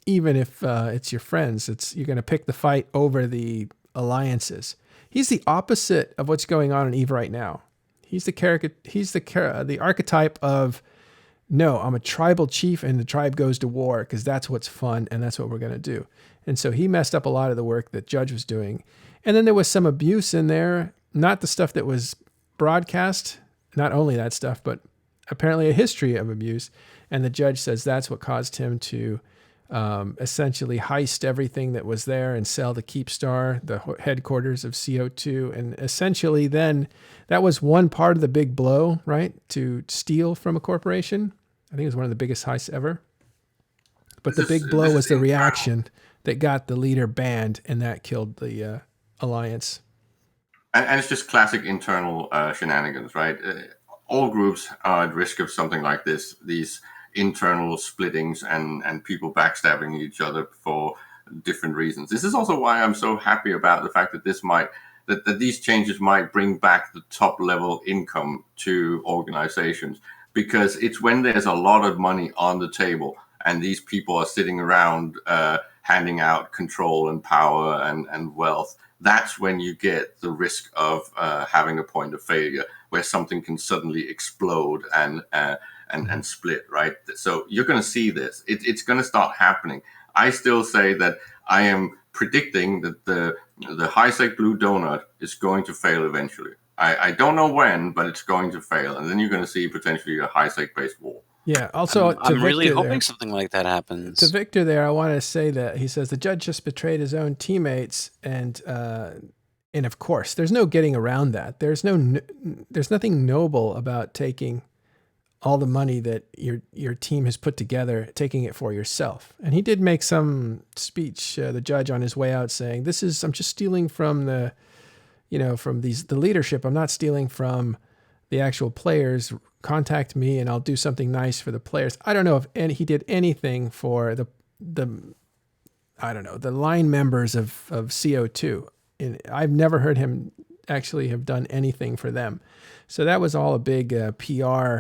even if it's your friends. You're going to pick the fight over the alliances. He's the opposite of what's going on in EVE right now. He's the archetype of, no, I'm a tribal chief and the tribe goes to war because that's what's fun and that's what we're going to do. And so he messed up a lot of the work that Judge was doing. And then there was some abuse in there, not the stuff that was broadcast, not only that stuff, but apparently a history of abuse. And the judge says that's what caused him to essentially heist everything that was there and sell the Keepstar, the headquarters of CO2. And essentially then that was one part of the big blow, right? To steal from a corporation. I think it was one of the biggest heists ever. But the big blow was the reaction that got the leader banned, and that killed the alliance. And it's just classic internal shenanigans, right? All groups are at risk of something like this, these internal splittings and people backstabbing each other for different reasons. This is also why I'm so happy about the fact that that these changes might bring back the top level income to organizations, because it's when there's a lot of money on the table and these people are sitting around handing out control and power and wealth. That's when you get the risk of having a point of failure where something can suddenly explode and split, right? So you're going to see this. It's going to start happening. I still say that I am predicting that the HiSec Blue Donut is going to fail eventually. I don't know when, but it's going to fail. And then you're going to see potentially a HiSec-based war. Yeah. Also, I'm really hoping something like that happens. To Victor there, I want to say that he says the judge just betrayed his own teammates, and of course, there's no getting around that. There's nothing noble about taking all the money that your team has put together, taking it for yourself. And he did make some speech, the judge, on his way out, saying, I'm just stealing from the leadership. I'm not stealing from the actual players. Contact me and I'll do something nice for the players. I don't know if he did anything for the line members of CO2. And I've never heard him actually have done anything for them. So that was all a big PR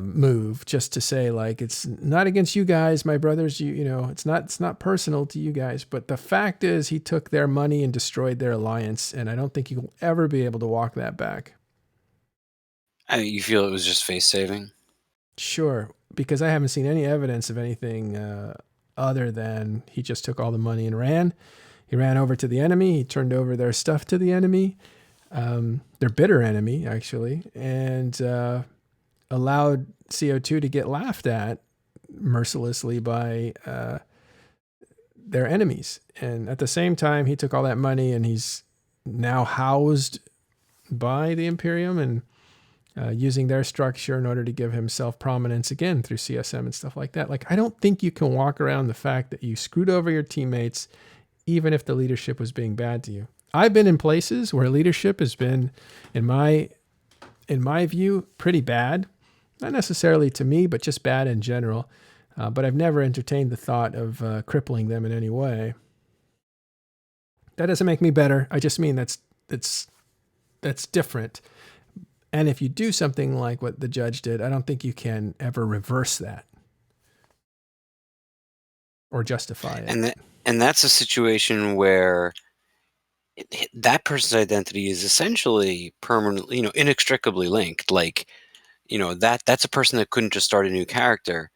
move, just to say, like, it's not against you guys, my brothers. It's not personal to you guys. But the fact is, he took their money and destroyed their alliance, and I don't think he will ever be able to walk that back. You feel it was just face saving? Sure, because I haven't seen any evidence of anything other than he just took all the money and ran. He ran over to the enemy. He turned over their stuff to the enemy, their bitter enemy, actually, and allowed CO2 to get laughed at mercilessly by their enemies. And at the same time, he took all that money and he's now housed by the Imperium and using their structure in order to give himself prominence again through CSM and stuff like that. Like, I don't think you can walk around the fact that you screwed over your teammates, even if the leadership was being bad to you. I've been in places where leadership has been, in my view, pretty bad. Not necessarily to me, but just bad in general. But I've never entertained the thought of crippling them in any way. That doesn't make me better. I just mean that's different. And if you do something like what the judge did, I don't think you can ever reverse that or justify it. And that's a situation where that person's identity is essentially permanently, inextricably linked. Like, that's a person that couldn't just start a new character,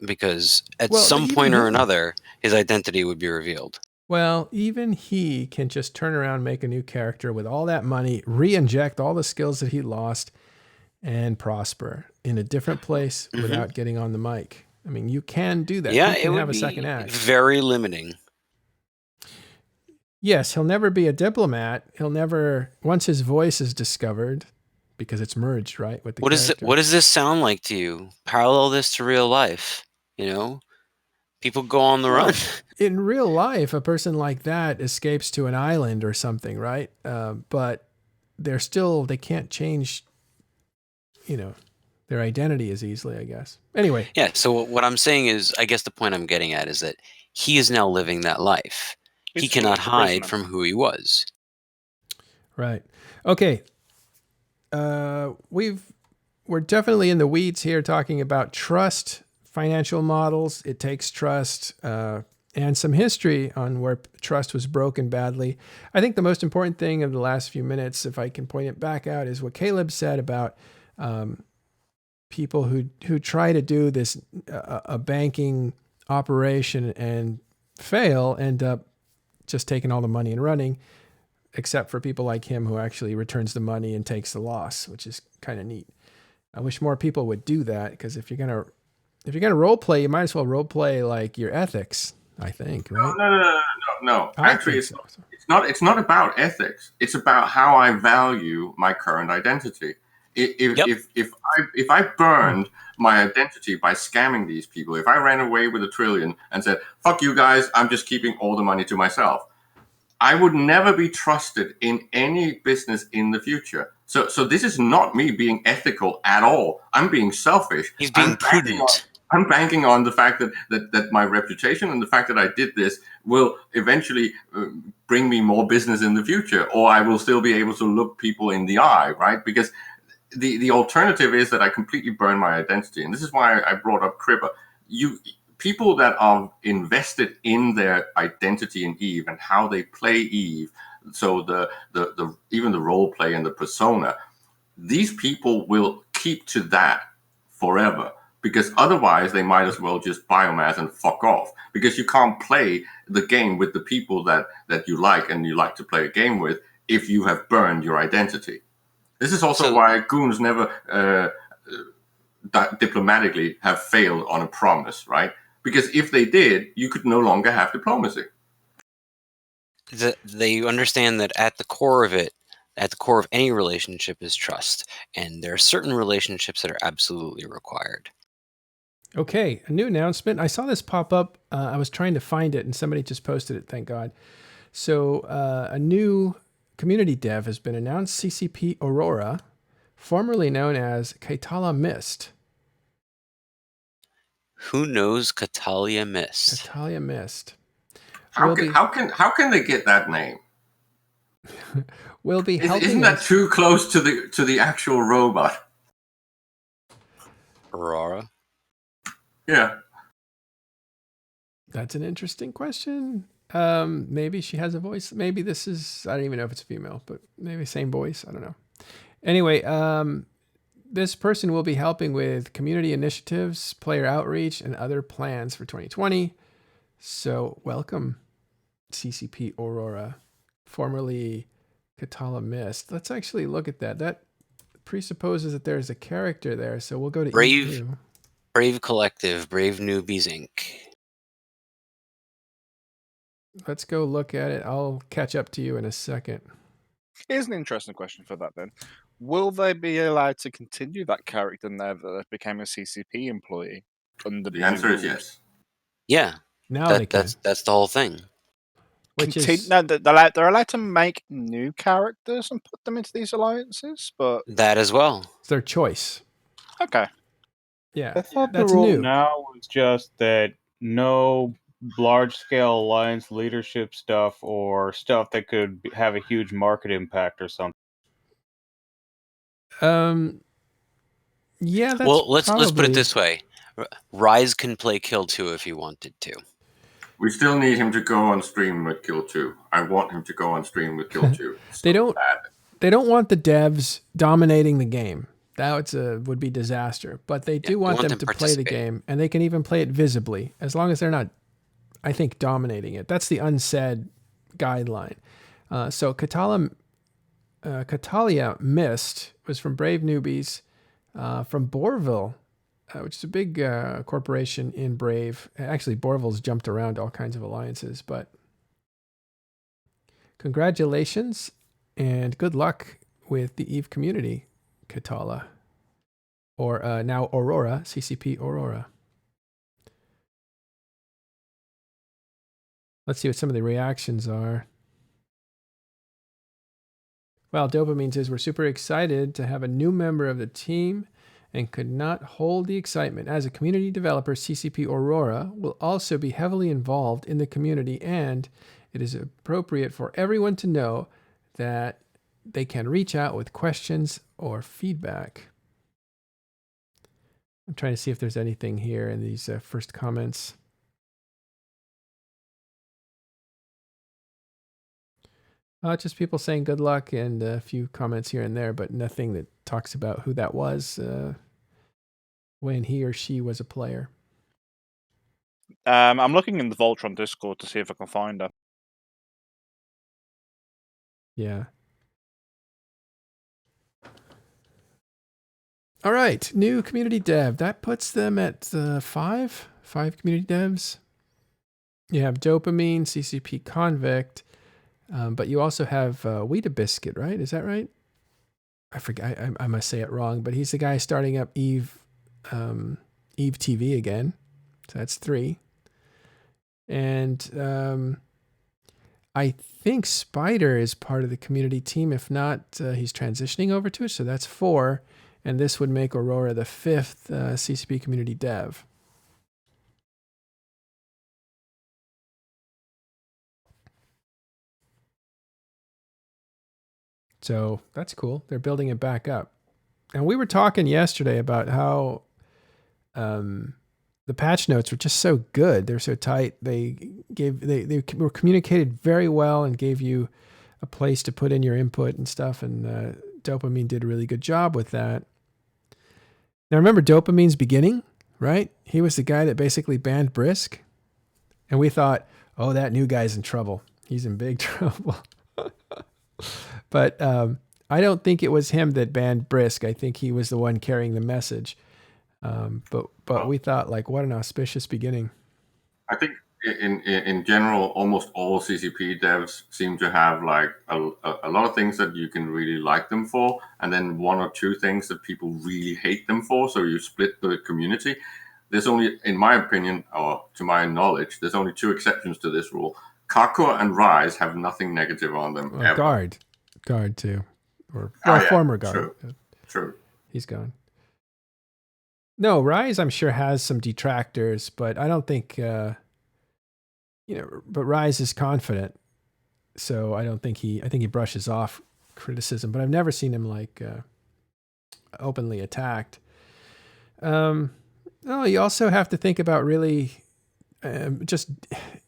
because at some point or another, his identity would be revealed. Well, even he can just turn around, make a new character with all that money, re-inject all the skills that he lost, and prosper in a different place without getting on the mic. I mean, you can do that. Yeah, you can have a second act. Very limiting. Yes, he'll never be a diplomat. He'll never, once his voice is discovered, because it's merged, right, with the character. What does this sound like to you? Parallel this to real life, People go on the run. In real life, a person like that escapes to an island or something, right? But they can't change, their identity as easily, I guess. Anyway. Yeah, so what I'm saying is, I guess the point I'm getting at is that he is now living that life. He cannot hide from who he was. Right. Okay. We're definitely in the weeds here talking about trust, financial models. It takes trust, and some history on where trust was broken badly. I think the most important thing of the last few minutes, if I can point it back out, is what Caleb said about people who try to do this a banking operation and fail, end up just taking all the money and running, except for people like him who actually returns the money and takes the loss, which is kind of neat. I wish more people would do that, because if you're gonna role play, you might as well role play like your ethics, I think, right? No. Actually, it's not about ethics. It's about how I value my current identity. If I burned my identity by scamming these people, if I ran away with $1 trillion and said, "Fuck you guys, I'm just keeping all the money to myself," I would never be trusted in any business in the future. So this is not me being ethical at all. I'm being selfish. He's being prudent. I'm banking on the fact that my reputation and the fact that I did this will eventually bring me more business in the future, or I will still be able to look people in the eye, right? Because the alternative is that I completely burn my identity. And this is why I brought up Cribber. People that are invested in their identity in Eve and how they play Eve, so the even the role play and the persona, these people will keep to that forever, because otherwise they might as well just biomass and fuck off, because you can't play the game with the people that you like and you like to play a game with if you have burned your identity. This is also why goons never diplomatically have failed on a promise, right? Because if they did, you could no longer have diplomacy. They understand that at the core of any relationship is trust. And there are certain relationships that are absolutely required. Okay, a new announcement. I saw this pop up. I was trying to find it, and somebody just posted it, thank God. So a new community dev has been announced, CCP Aurora, formerly known as Kaitala Mist. Who knows Catalia Mist? Catalia Mist. How can they get that name? Will be helping. Isn't that too close to the actual robot? Aurora. Yeah. That's an interesting question. Maybe she has a voice. Maybe this is, I don't even know if it's female, but maybe same voice. I don't know. Anyway, this person will be helping with community initiatives, player outreach, and other plans for 2020. So welcome. CCP Aurora, formerly Katala Mist. Let's actually look at that. That presupposes that there's a character there, so we'll go to Brave. EU. Brave Collective, Brave Newbies Inc. Let's go look at it. I'll catch up to you in a second. Here's an interesting question for that then. Will they be allowed to continue that character now that they became a CCP employee under The answer is new yes. Yeah, Now they can. that's the whole thing. Which is No, they're allowed to make new characters and put them into these alliances, but That as well. it's their choice. okay. Yeah, I thought the that's rule new. now was just that no large-scale alliance leadership stuff or stuff that could have a huge market impact or something. Yeah, that's Well, let's put probably- it this way: Rise can play Kill 2 if he wanted to. We still need him to go on stream with Kill 2. I want him to go on stream with Kill 2. They don't. Bad. They don't want the devs dominating the game. That would be disaster. But they do want them to play the participate. game, and they can even play it visibly, as long as they're not, I think, dominating it. That's the unsaid guideline. So Catalia Mist was from Brave Newbies, from Bourville, which is a big corporation in Brave. Actually, Bourville's jumped around all kinds of alliances, but congratulations and good luck with the EVE community, Katala. Or now Aurora, CCP Aurora. Let's see what some of the reactions are. Well, Dopamine says, we're super excited to have a new member of the team and could not hold the excitement. As a community developer, CCP Aurora will also be heavily involved in the community, and it is appropriate for everyone to know that they can reach out with questions or feedback. I'm trying to see if there's anything here in these first comments. Just people saying good luck and a few comments here and there, but nothing that talks about who that was when he or she was a player. I'm looking in the Voltron Discord to see if I can find her. Yeah. All right, new community dev. That puts them at 5 community devs. You have Dopamine, CCP Convict, but you also have Weedabiscuit, right? Is that right? I forget. I must say it wrong, but he's the guy starting up Eve TV again. So that's 3. And I think Spider is part of the community team. If not, he's transitioning over to it. So that's 4. And this would make Aurora the 5th CCP community dev. So that's cool. They're building it back up. And we were talking yesterday about how the patch notes were just so good. They're so tight. They were communicated very well and gave you a place to put in your input and stuff. And Dopamine did a really good job with that. Now remember Dopamine's beginning, right? He was the guy that basically banned Brisk. And we thought, oh, that new guy's in trouble. He's in big trouble. But I don't think it was him that banned Brisk. I think he was the one carrying the message. But we thought, like, what an auspicious beginning. I think in general, almost all CCP devs seem to have like a lot of things that you can really like them for, and then 1 or 2 things that people really hate them for. So you split the community. There's only, in my opinion, or to my knowledge, there's only 2 exceptions to this rule. Kakor and Rise have nothing negative on them. Well, ever. Guard too, or Yeah, former Guard. True. He's gone. No, Rise, I'm sure, has some detractors, but I don't think, but Rise is confident. So I think he brushes off criticism, but I've never seen him like openly attacked. No, you also have to think about really just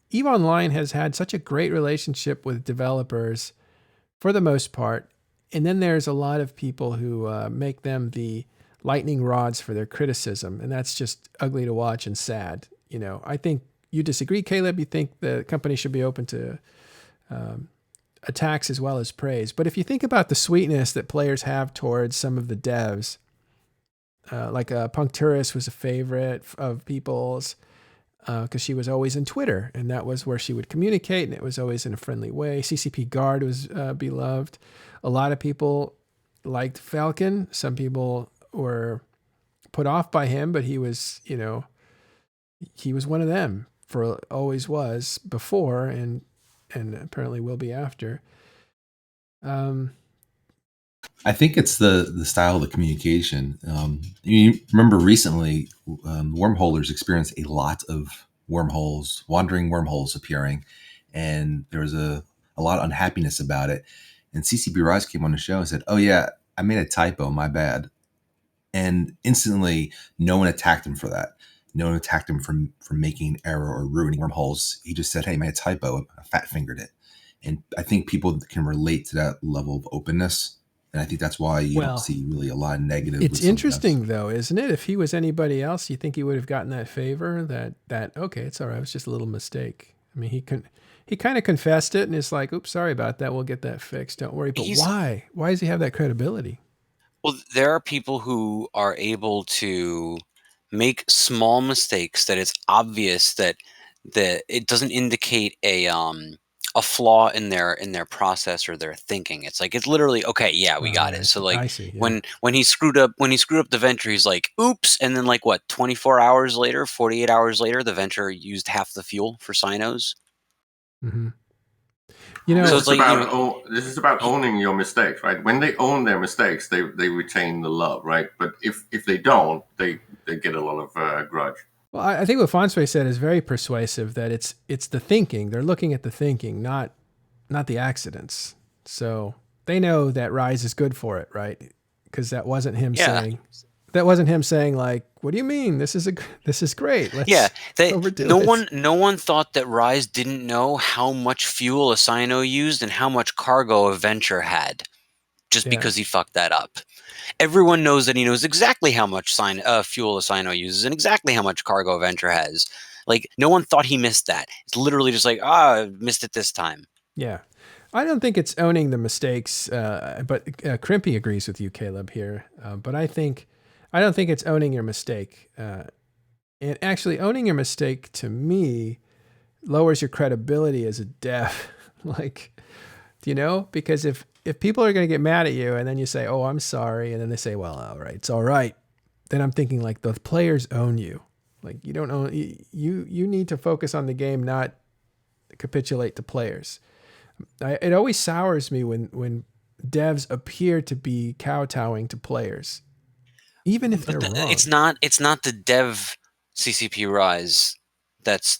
EVE Online has had such a great relationship with developers for the most part. And then there's a lot of people who make them the lightning rods for their criticism. And that's just ugly to watch and sad. I think you disagree, Caleb. You think the company should be open to attacks as well as praise. But if you think about the sweetness that players have towards some of the devs, like Puncturus was a favorite of people's because she was always in Twitter, and that was where she would communicate, and it was always in a friendly way. CCP Guard was beloved. A lot of people liked Falcon. Some people were put off by him, but he was, he was one of them. Always was before, and apparently will be after. I think it's the style of the communication. You remember recently, wormholers experienced a lot of wandering wormholes appearing, and there was a lot of unhappiness about it. And CCP Rise came on the show and said, "Oh yeah, I made a typo, my bad." And instantly, no one attacked him for that. No one attacked him from making an error or ruining wormholes. He just said, "Hey, I made a typo, I fat fingered it." And I think people can relate to that level of openness. And I think that's why you don't see really a lot of negative. It's interesting though, isn't it? If he was anybody else, you think he would have gotten that favor that, okay, it's all right. It was just a little mistake. I mean, he kind of confessed it and is like, "Oops, sorry about that. We'll get that fixed. Don't worry." But why? Why does he have that credibility? Well, there are people who are able to make small mistakes that it's obvious that it doesn't indicate a flaw in their process or their thinking. It's like, it's literally, okay, yeah, we got it. So like I see, yeah. when he screwed up the venture, he's like, "Oops," and then like what, 24 hours later, 48 hours later, the venture used half the fuel for Cynos. Mm-hmm. So it's like, this is about owning your mistakes, right? When they own their mistakes, they retain the love, right? But if they don't, they get a lot of grudge. Well, I think what Fonsway said is very persuasive, that it's the thinking. They're looking at the thinking, not the accidents. So they know that Rise is good for it, right? Because that wasn't him saying. That wasn't him saying like, "What do you mean? This is great. Let's overdo it." No one thought that Rise didn't know how much fuel a Cyno used and how much cargo a venture had, just because he fucked that up. Everyone knows that he knows exactly how much fuel a Cyno uses and exactly how much cargo a venture has. Like, no one thought he missed that. It's literally just like, I missed it this time. Yeah. I don't think it's owning the mistakes, but Crimpy agrees with you, Caleb, here. But I don't think it's owning your mistake. And actually, owning your mistake, to me, lowers your credibility as a dev. Like, because if people are going to get mad at you and then you say, "Oh, I'm sorry," and then they say, "Well, all right, it's all right," then I'm thinking like, the players own you. Like, you don't own you need to focus on the game, not capitulate to players. It always sours me when devs appear to be kowtowing to players, even if they're wrong. It's not the dev CCP Rise that's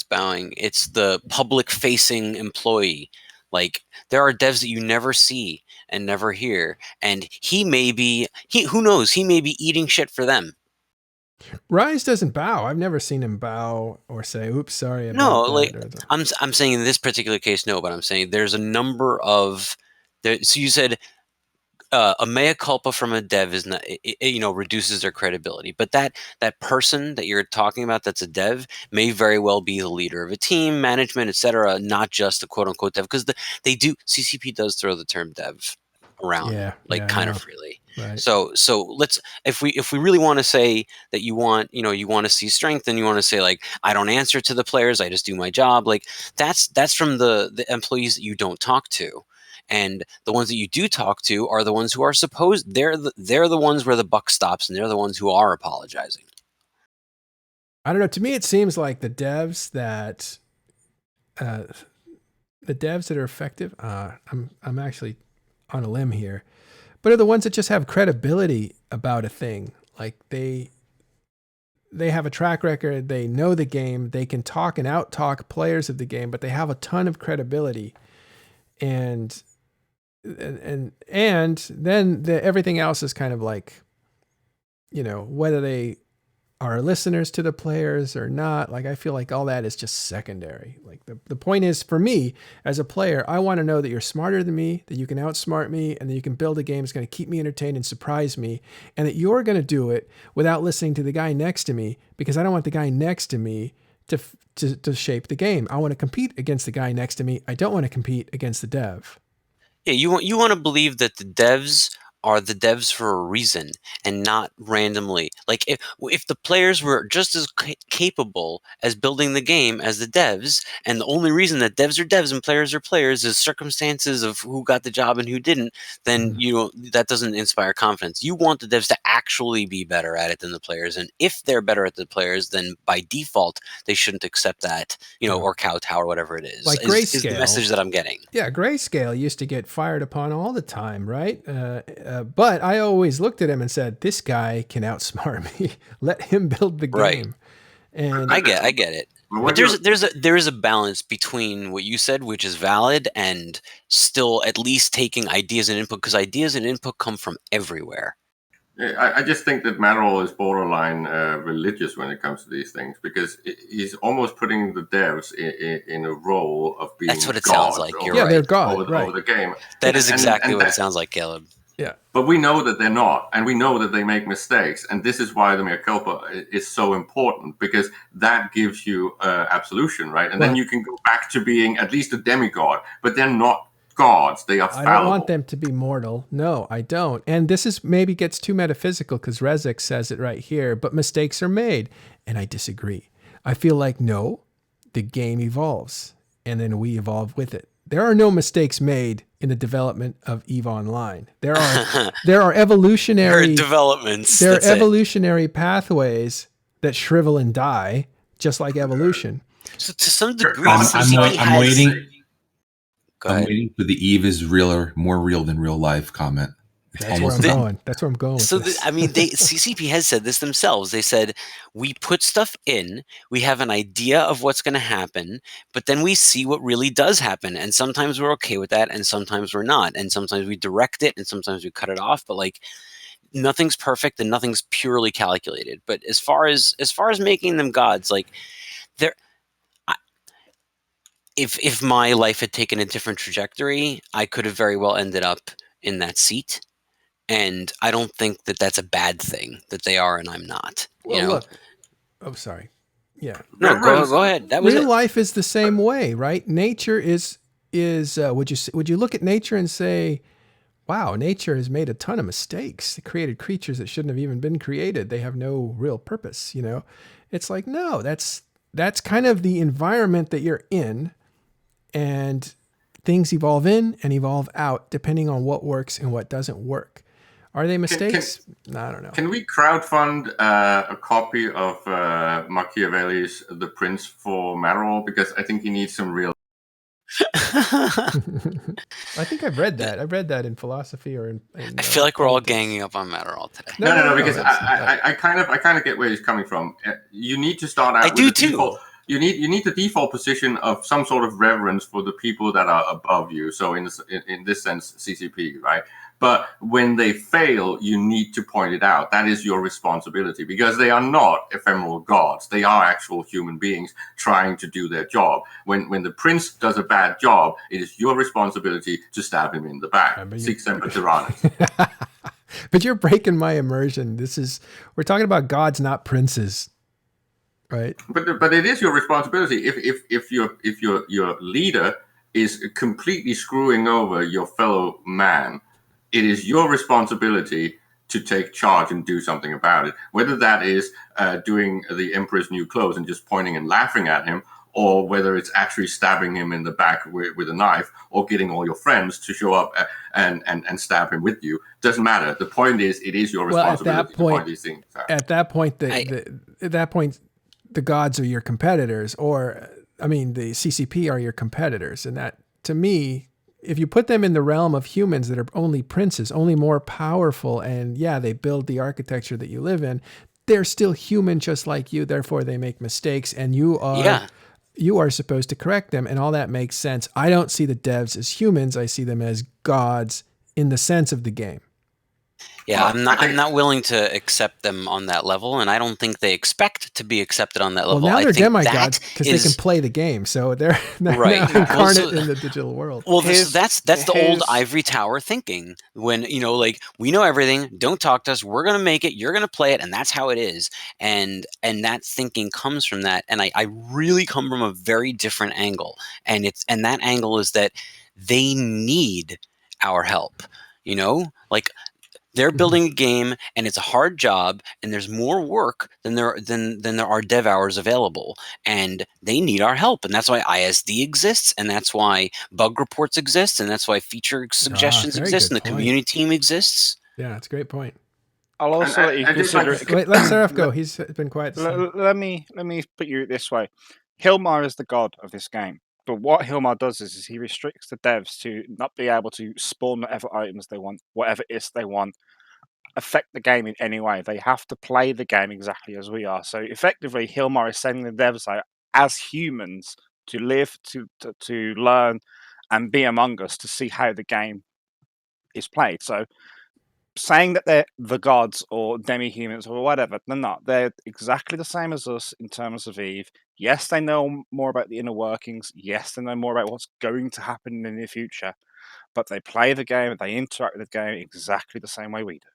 bowing. It's the public facing employee. Like, there are devs that you never see and never hear, and who knows, he may be eating shit for them. Rise doesn't bow. I've never seen him bow or say, "Oops, sorry." No, like, I'm saying in this particular case, no, but I'm saying there's a number of so you said a mea culpa from a dev is not, reduces their credibility. But that person that you're talking about, that's a dev, may very well be the leader of a team, management, etc., not just a quote unquote dev, because CCP does throw the term dev around, kind of freely. Right. So let's, if we really want to say that you want to see strength, and you want to say like, I don't answer to the players, I just do my job. Like, that's from the employees that you don't talk to. And the ones that you do talk to are the ones who are they're the ones where the buck stops, and they're the ones who are apologizing. I don't know. To me, it seems like the devs that are effective. I'm actually on a limb here, but are the ones that just have credibility about a thing. Like, they have a track record. They know the game. They can talk and out-talk players of the game, but they have a ton of credibility. And then everything else is kind of like, whether they are listeners to the players or not. Like, I feel like all that is just secondary. Like, the point is, for me as a player, I want to know that you're smarter than me, that you can outsmart me, and that you can build a game that's going to keep me entertained and surprise me, and that you're going to do it without listening to the guy next to me, because I don't want the guy next to me to shape the game. I want to compete against the guy next to me. I don't want to compete against the dev. Yeah, you want to believe that the devs are the devs for a reason and not randomly. Like if the players were just as capable as building the game as the devs, and the only reason that devs are devs and players are players is circumstances of who got the job and who didn't, then that doesn't inspire confidence. You want the devs to actually be better at it than the players, and if they're better at the players, then by default they shouldn't accept that, or kowtow or whatever it is. Like is the Grayscale. message that I'm getting. Yeah, Grayscale used to get fired upon all the time, right? But I always looked at him and said, "This guy can outsmart me. Let him build the game." Right. And I get it. But there is a balance between what you said, which is valid, and still at least taking ideas and input, because ideas and input come from everywhere. I just think that Matterall is borderline religious when it comes to these things, because he's almost putting the devs in a role of being That's what it God sounds like. You're yeah, right. they're God, over, right? over the game. That is exactly what that, it sounds like, Caleb. Yeah. But we know that they're not, and we know that they make mistakes, and this is why the mea culpa is so important, because that gives you absolution, right? And then you can go back to being at least a demigod, but they're not gods. They are fallible. I don't want them to be mortal. No, I don't. And this is maybe gets too metaphysical because Rezek says it right here, but mistakes are made. And I disagree. I feel like, no, the game evolves and then we evolve with it. There are no mistakes made in the development of EVE Online. There are evolutionary developments. There are evolutionary pathways that shrivel and die, just like evolution. So to some degree, I'm waiting. Go I'm ahead. waiting for the Eve is realer, more real than real life comment. That's where I'm going. That's where I'm going. So, with this. CCP has said this themselves. They said, we put stuff in, we have an idea of what's going to happen, but then we see what really does happen. And sometimes we're okay with that, and sometimes we're not. And sometimes we direct it, and sometimes we cut it off. But like, nothing's perfect and nothing's purely calculated. But as far as making them gods, like, if my life had taken a different trajectory, I could have very well ended up in that seat. And I don't think that that's a bad thing that they are and I'm not. Well, look. Oh, sorry. Yeah. No, go ahead. That was real it. life is the same way, right? Nature is would you look at nature and say, wow, nature has made a ton of mistakes. It created creatures that shouldn't have even been created. They have no real purpose, It's like, no, that's kind of the environment that you're in, and things evolve in and evolve out depending on what works and what doesn't work. Are they mistakes? I don't know. Can we crowdfund a copy of Machiavelli's The Prince for Matterall? Because I think he needs some real... I think I've read that. I've read that in philosophy or in I feel like we're all ganging up on Matterall today. No, because I kind of get where he's coming from. You need to start out. I do too. Default. You need the default position of some sort of reverence for the people that are above you. So in this sense, CCP, right? But when they fail, you need to point it out. That is your responsibility, because they are not ephemeral gods. They are actual human beings trying to do their job. When the prince does a bad job, it is your responsibility to stab him in the back. Sic semper tyrannis. But you're breaking my immersion. We're talking about gods, not princes. Right. But it is your responsibility. If your leader is completely screwing over your fellow man, it is your responsibility to take charge and do something about it. Whether that is doing the Emperor's New Clothes and just pointing and laughing at him, or whether it's actually stabbing him in the back with a knife, or getting all your friends to show up and stab him with you, doesn't matter. The point is, it is your responsibility to point these things out. At that point, the gods are your competitors, or the CCP are your competitors. And that, to me, if you put them in the realm of humans that are only princes, only more powerful, and they build the architecture that you live in, they're still human just like you. Therefore, they make mistakes, and you are supposed to correct them, and all that makes sense. I don't see the devs as humans. I see them as gods in the sense of the game. Yeah, Well, I'm not willing to accept them on that level, and I don't think they expect to be accepted on that Well, level. now I they're think demigods that because they can is play the game, so they're now right. Well, incarnate so in the digital world. well, Here's- that's the old here's- ivory tower thinking. When like we know everything, don't talk to us. We're gonna make it. You're gonna play it, and that's how it is. And that thinking comes from that. And I really come from a very different angle, and that angle is that they need our help. Like they're building a game, and it's a hard job, and there's more work than there are dev hours available, and they need our help, and that's why ISD exists, and that's why bug reports exist, and that's why feature suggestions very exist, good and the point. community team exists. Yeah, it's a great point. I'll also let you I just like consider to- it. Wait, let Seraph go. He's been quiet. This time. Let me put you this way. Hilmar is the god of this game. But what Hilmar does is he restricts the devs to not be able to spawn whatever items they want, whatever is they want, affect the game in any way. They have to play the game exactly as we are. So effectively, Hilmar is sending the devs out as humans to live, to learn, and be among us to see how the game is played. So saying that they're the gods or demi-humans or whatever, they're not. They're exactly the same as us in terms of Eve. Yes, they know more about the inner workings. Yes, they know more about what's going to happen in the near future. But they play the game, they interact with the game exactly the same way we do.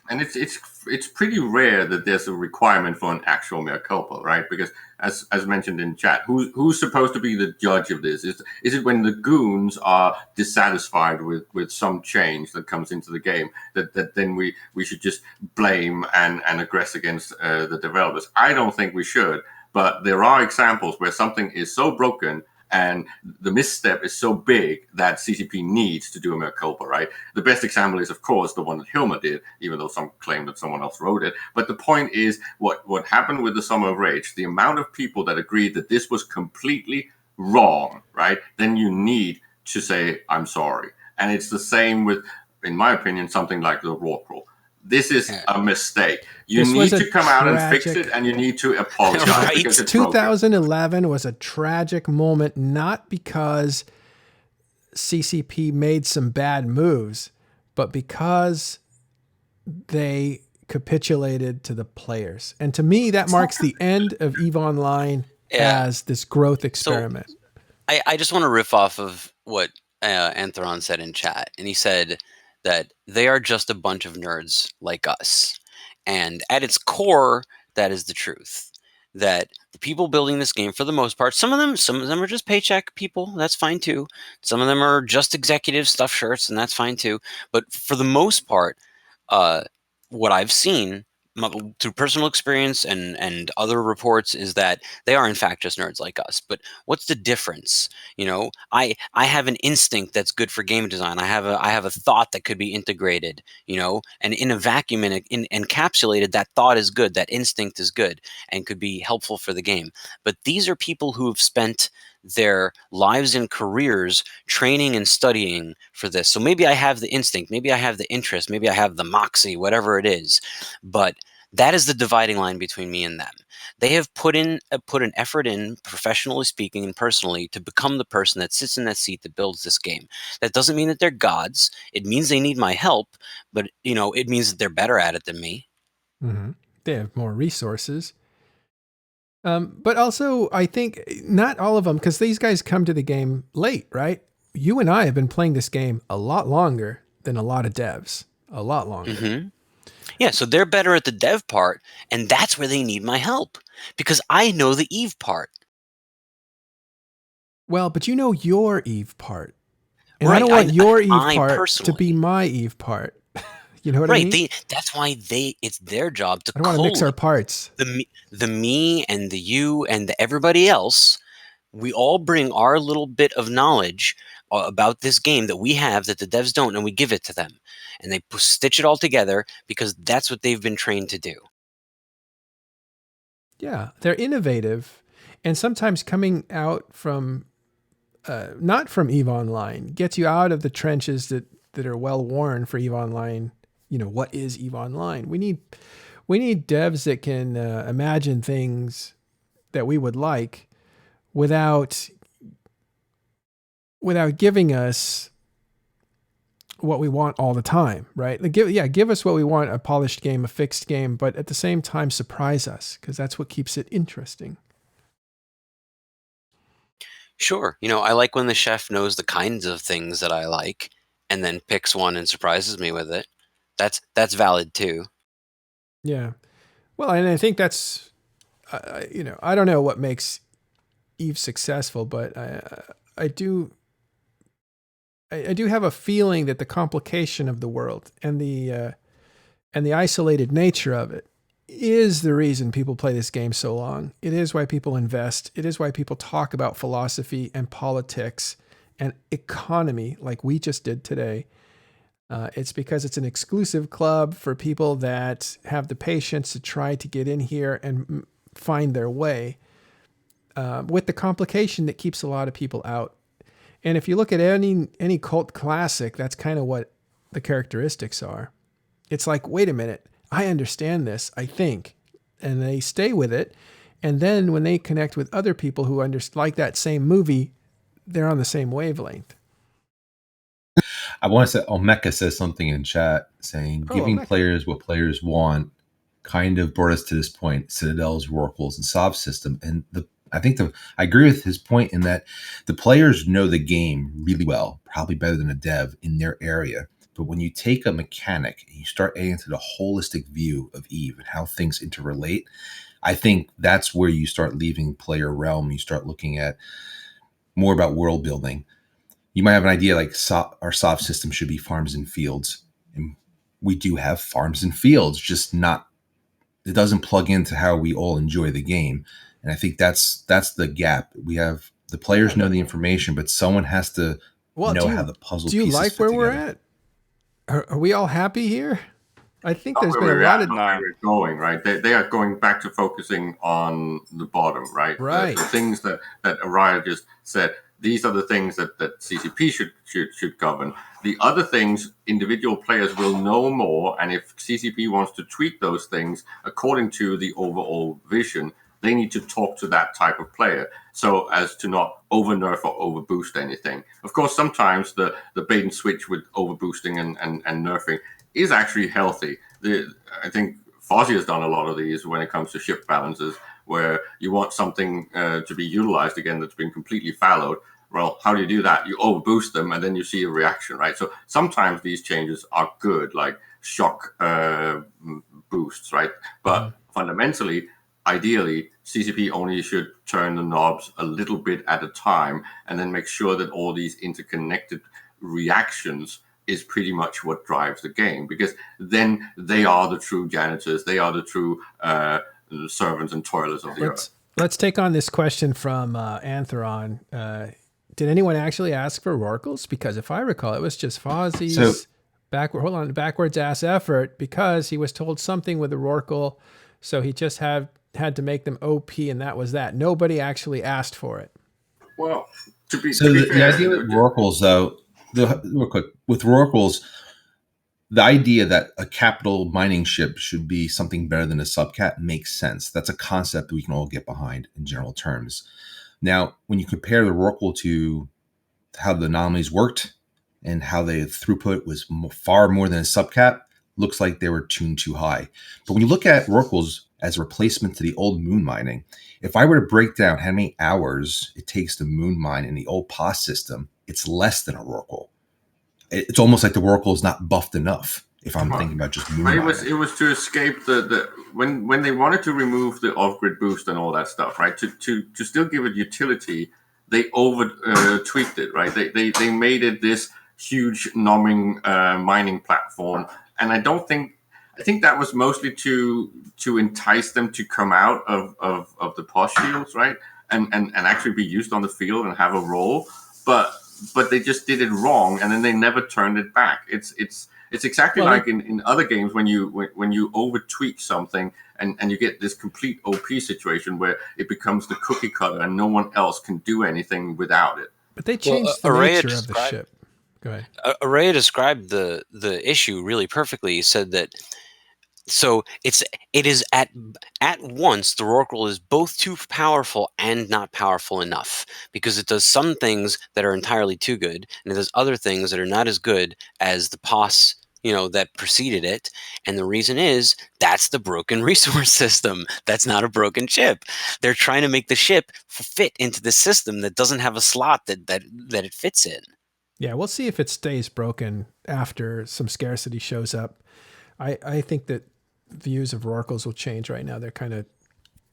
And it's pretty rare that there's a requirement for an actual mea culpa, right? Because as mentioned in chat, who's supposed to be the judge of this? Is it when the goons are dissatisfied with some change that comes into the game that then we should just blame and aggress against the developers? I don't think we should, but there are examples where something is so broken and the misstep is so big that CCP needs to do a mea culpa, right? The best example is, of course, the one that Hilmar did, even though some claim that someone else wrote it. But the point is, what happened with the Summer of Rage, the amount of people that agreed that this was completely wrong, right? Then you need to say, I'm sorry. And it's the same with, in my opinion, something like the Rorqual. This is a mistake. You This need was a to come out and fix tragic- it, and you need to apologize Right. because it's broken. 2011 was a tragic moment, not because CCP made some bad moves, but because they capitulated to the players. And to me, that marks the end of EVE Online Yeah. as this growth experiment. I just want to riff off of what Anthron said in chat, and he said that they are just a bunch of nerds like us. And at its core, that is the truth. That the people building this game, for the most part, some of them are just paycheck people. That's fine too. Some of them are just executive stuff shirts, and that's fine too. But for the most part, what I've seen through personal experience and other reports is that they are in fact just nerds like us. But what's the difference? I have an instinct that's good for game design. I have a thought that could be integrated, and in a vacuum and encapsulated, that thought is good, that instinct is good and could be helpful for the game. But these are people who have spent their lives and careers training and studying for this. So maybe I have the instinct, maybe I have the interest, maybe I have the moxie, whatever it is. But that is the dividing line between me and them. They have put an effort in, professionally speaking and personally, to become the person that sits in that seat that builds this game. That doesn't mean that they're gods. It means they need my help, but it means that they're better at it than me. Mm-hmm. They have more resources. But also, I think not all of them, because these guys come to the game late, right? You and I have been playing this game a lot longer than a lot of devs. A lot longer. Mm-hmm. Yeah, so they're better at the dev part, and that's where they need my help, because I know the Eve part. Well, but you know your Eve part. And Right, I don't want your Eve I part to personally. be my Eve part. You know what I Right, mean? that's why it's their job to I don't want to mix our code parts. the me and the you and the everybody else. We all bring our little bit of knowledge about this game that we have that the devs don't, and we give it to them. And they stitch it all together because that's what they've been trained to do. Yeah, they're innovative, and sometimes coming out from not from EVE Online gets you out of the trenches that are well worn for EVE Online. What is EVE Online? We need devs that can imagine things that we would like without giving us what we want all the time, right? Like, give us what we want, a polished game, a fixed game, but at the same time, surprise us, because that's what keeps it interesting. Sure. I like when the chef knows the kinds of things that I like and then picks one and surprises me with it. That's valid too. Yeah. Well, and I think that's, I don't know what makes Eve successful, but I do have a feeling that the complication of the world and the isolated nature of it is the reason people play this game so long. It is why people invest. It is why people talk about philosophy and politics and economy like we just did today. It's because it's an exclusive club for people that have the patience to try to get in here and find their way, with the complication that keeps a lot of people out. And if you look at any cult classic, that's kind of what the characteristics are. It's like, wait a minute, I understand this, I think. And they stay with it. And then when they connect with other people who like that same movie, they're on the same wavelength. I want to say Omeka says something in chat saying giving Omeka. players what players want kind of brought us to this point, Citadel's, Rorquals, and Sov system. And I agree with his point in that the players know the game really well, probably better than a dev in their area. But when you take a mechanic and you start adding to the holistic view of Eve and how things interrelate, I think that's where you start leaving player realm. You start looking at more about world building. You might have an idea like our Sov system should be farms and fields. And we do have farms and fields, just not, it doesn't plug into how we all enjoy the game. And I think that's the gap. We have the players know the information, but someone has to know how the puzzle pieces fit together. Do you like where we're at? Are we all happy here? I think there's been a lot of where we're going, right? They are going back to focusing on the bottom, right? Right. The things that Araya just said. These are the things that CCP should govern. The other things, individual players will know more, and if CCP wants to tweak those things according to the overall vision, they need to talk to that type of player so as to not over nerf or over boost anything. Of course, sometimes the bait and switch with over boosting and nerfing is actually healthy. I think Fozzie has done a lot of these when it comes to ship balances, where you want something to be utilized again that's been completely fallowed. Well, how do you do that? You overboost them, and then you see a reaction, right? So sometimes these changes are good, like shock boosts, right? But fundamentally, ideally, CCP only should turn the knobs a little bit at a time, and then make sure that all these interconnected reactions is pretty much what drives the game, because then they are the true janitors. They are the true servants and toilers of the earth. Let's take on this question from Antheron. Did anyone actually ask for Rorquals? Because if I recall, it was just Fozzie's backwards ass effort, because he was told something with the Rorqual, so he just had to make them OP, and that was that. Nobody actually asked for it. Well, the idea with Rorquals, though, real quick, with Rorquals, the idea that a capital mining ship should be something better than a subcat makes sense. That's a concept we can all get behind in general terms. Now, when you compare the Rorqual to how the anomalies worked and how the throughput was far more than a subcat, looks like they were tuned too high. But when you look at Rorquals as a replacement to the old moon mining, if I were to break down how many hours it takes to moon mine in the old POS system, it's less than a Rorqual. It's almost like the Rorqual is not buffed enough. If I'm thinking about just moon mining, it was to escape the when they wanted to remove the off-grid boost and all that stuff, right? To still give it utility, they over tweaked it, right? They made it this huge numbing mining platform, and I think that was mostly to entice them to come out of the POS shields, right? And actually be used on the field and have a role, but they just did it wrong, and then they never turned it back. It's exactly like in other games when you over tweak something and you get this complete OP situation where it becomes the cookie cutter and no one else can do anything without it. But they changed the nature of the ship. Go ahead. Araya described the issue really perfectly. He said that So it is at once the Rorqual is both too powerful and not powerful enough, because it does some things that are entirely too good, and it does other things that are not as good as the POS, that preceded it. And the reason is that's the broken resource system. That's not a broken chip. They're trying to make the ship fit into the system that doesn't have a slot that it fits in. Yeah, we'll see if it stays broken after some scarcity shows up. I think that views of Rorquals will change right now. They're kind of,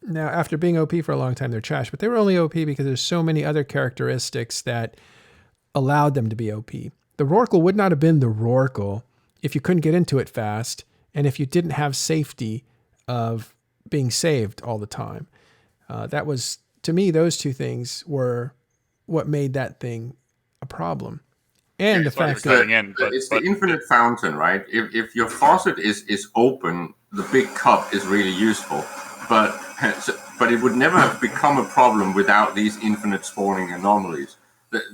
now after being OP for a long time, they're trash, but they were only OP because there's so many other characteristics that allowed them to be OP. The Rorqual would not have been the Rorqual if you couldn't get into it fast and if you didn't have safety of being saved all the time. That was, to me, those two things were what made that thing a problem. And the fact that it's the infinite fountain, right? If your faucet is open, the big cup is really useful, but it would never have become a problem without these infinite spawning anomalies. The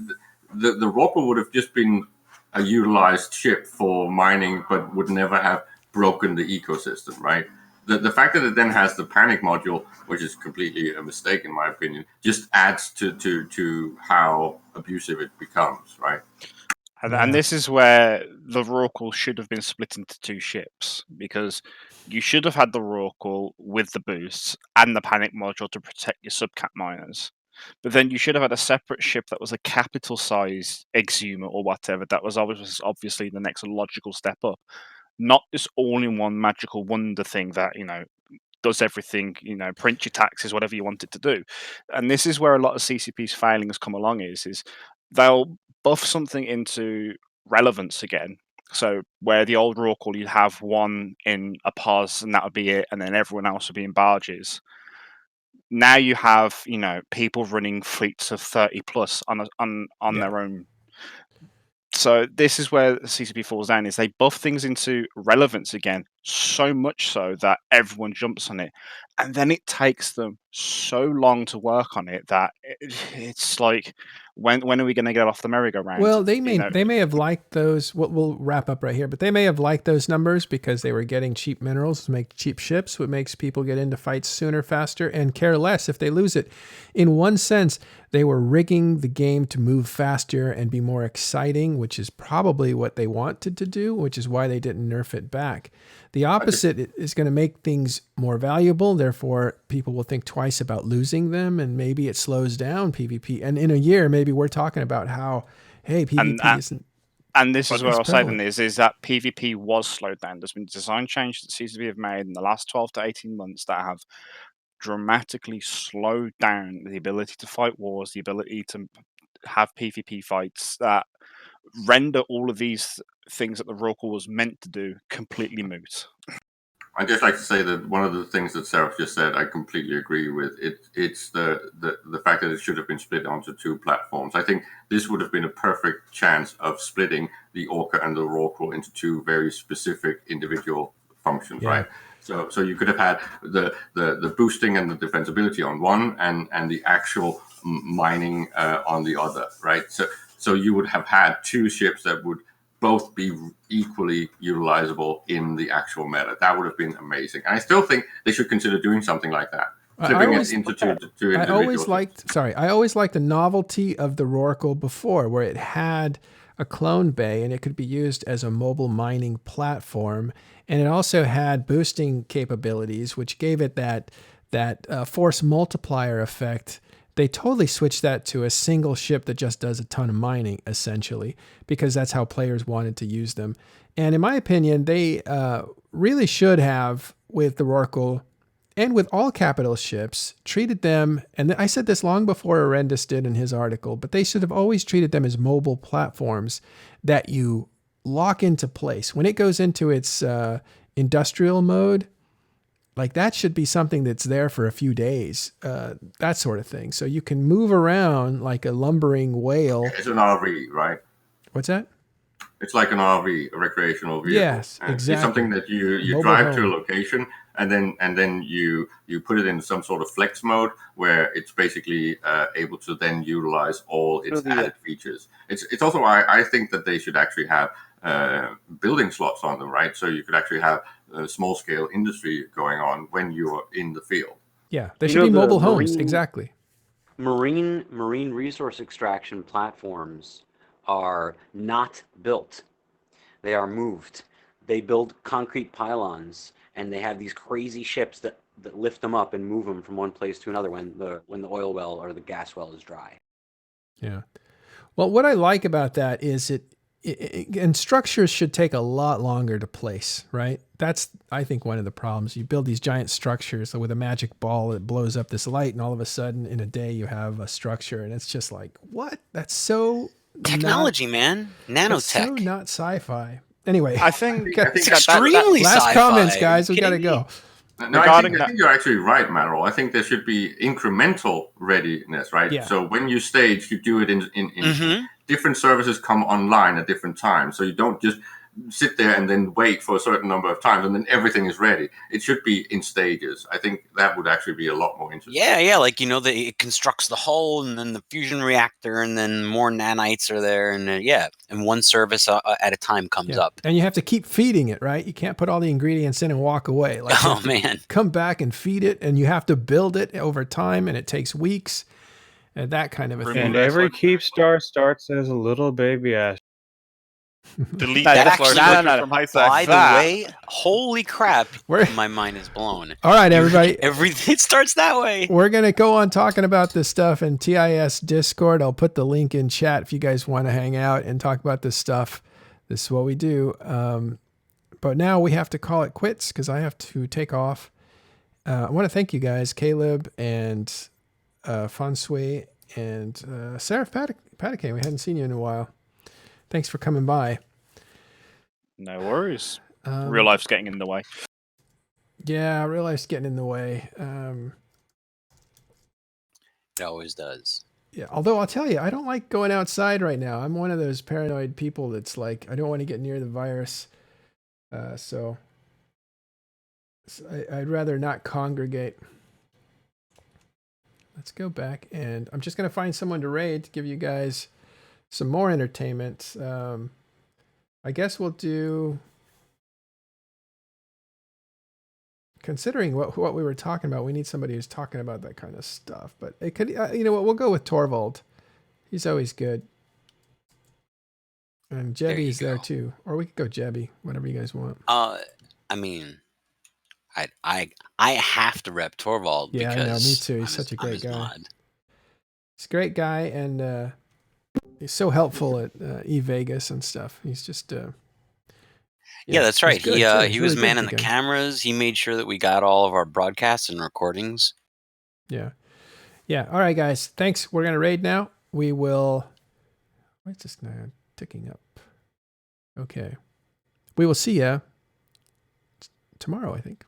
Rorqual would have just been a utilized ship for mining, but would never have broken the ecosystem, right? The fact that it then has the panic module, which is completely a mistake in my opinion, just adds to how abusive it becomes, right? And this is where the Rorqual should have been split into two ships, because you should have had the Rorqual with the boosts and the panic module to protect your subcat miners. But then you should have had a separate ship that was a capital size Exhumer or whatever. That was obviously the next logical step up. Not this all-in-one magical wonder thing that, does everything, print your taxes, whatever you want it to do. And this is where a lot of CCP's failings come along is they'll buff something into relevance again. So where the old Rorqual, you'd have one in a POS and that would be it, and then everyone else would be in barges. Now you have, people running fleets of 30 plus on their own. So this is where CCP falls down, is they buff things into relevance again, so much so that everyone jumps on it. And then it takes them so long to work on it that it's like, when are we going to get off the merry-go-round? Well, they may have liked those. We'll wrap up right here, but they may have liked those numbers because they were getting cheap minerals to make cheap ships, what makes people get into fights sooner, faster, and care less if they lose it. In one sense, they were rigging the game to move faster and be more exciting, which is probably what they wanted to do, which is why they didn't nerf it back. The opposite is going to make things more valuable. Therefore, people will think twice about losing them, and maybe it slows down PvP. And in a year, maybe we're talking about how, hey, PvP isn't. And this is what I'll say then is that PvP was slowed down. There's been design changes that CCP have made in the last 12 to 18 months that have dramatically slowed down the ability to fight wars, the ability to have PvP fights, that render all of these things that the Rorqual was meant to do completely moot. I'd just like to say that one of the things that Seraph just said, I completely agree with. It's the fact that it should have been split onto two platforms. I think this would have been a perfect chance of splitting the Orca and the Rorqual into two very specific individual functions, right? So you could have had the boosting and the defensibility on one, and the actual mining on the other, right? So you would have had two ships that would both be equally utilizable in the actual meta. That would have been amazing. And I still think they should consider doing something like that. I always liked the novelty of the Rorqual before, where it had a clone bay and it could be used as a mobile mining platform. And it also had boosting capabilities, which gave it that force multiplier effect. They totally switched that to a single ship that just does a ton of mining, essentially, because that's how players wanted to use them. And in my opinion, they really should have, with the Rorqual and with all capital ships, treated them, and I said this long before Arendis did in his article, but they should have always treated them as mobile platforms that you lock into place. When it goes into its industrial mode, like that should be something that's there for a few days, that sort of thing. So you can move around like a lumbering whale. It's an RV, right? What's that? It's like an RV, a recreational vehicle. Yes, exactly. It's something that you drive to a location and then you put it in some sort of flex mode where it's basically able to then utilize all its added features. It's also why I think that they should actually have building slots on them, right? So you could actually have small scale industry going on when you're in the field. Yeah, they You should know, be the mobile homes. marine- Exactly. Marine resource extraction platforms are not built. They are moved. They build concrete pylons, and they have these crazy ships that lift them up and move them from one place to another when the oil well or the gas well is dry. Yeah. Well, what I like about that is and structures should take a lot longer to place, right? That's, I think, one of the problems. You build these giant structures with a magic ball that blows up this light, and all of a sudden in a day you have a structure, and it's just like, what? That's so Technology, man. That's so Nanotech. not sci-fi. Anyway, I think I think It's that- extremely last sci-fi. comments, Are guys. you We got to kidding me? go. No, Regarding I that- think you're actually right, Merrill. I think there should be incremental readiness, right? Yeah. So when you stage, you do it in Mhm. different services come online at different times. So you don't just sit there and then wait for a certain number of times and then everything is ready. It should be in stages. I think that would actually be a lot more interesting. Yeah, like it constructs the hull and then the fusion reactor and then more nanites are there and and one service at a time comes Yeah. up. And you have to keep feeding it, right? You can't put all the ingredients in and walk away. Like, you Oh have to man, come back and feed it, and you have to build it over time, and it takes weeks, and that kind of a thing. And every keep star starts as a little baby ass. delete That that actually- explosion from High by Sci. the way, holy crap, We're- my mind is blown. All right, everybody. Everything it starts that way. We're going to go on talking about this stuff in TIS Discord. I'll put the link in chat if you guys want to hang out and talk about this stuff. This is what we do. But now we have to call it quits because I have to take off. I want to thank you guys, Caleb and Fonsui and Sarah Patakane. We hadn't seen you in a while. Thanks for coming by. No worries. Um, Real life's getting in the way. Yeah, real life's getting in the way. It always does. Yeah, although I'll tell you, I don't like going outside right now. I'm one of those paranoid people that's like, I don't want to get near the virus. So I'd rather not congregate. Let's go back, and I'm just going to find someone to raid to give you guys some more entertainment. I guess we'll do... Considering what we were talking about, we need somebody who's talking about that kind of stuff. But it could, you know what? We'll go with Torvald. He's always good. And There you Jebby's there go. too, or we could go Jebby, whatever you guys want. I mean, I have to rep Torvald Yeah, I because know, me too. He's I'm such a I'm great his guy. mod. He's a great guy, and he's so helpful at eVegas and stuff. He's just Yeah, that's right. he's good, He too. He's he was really good, manning the the guy. cameras. He made sure that we got all of our broadcasts and recordings. Yeah. All right, guys. Thanks. We're gonna raid now. We will. Why is this now ticking up? Okay. We will see ya tomorrow, I think.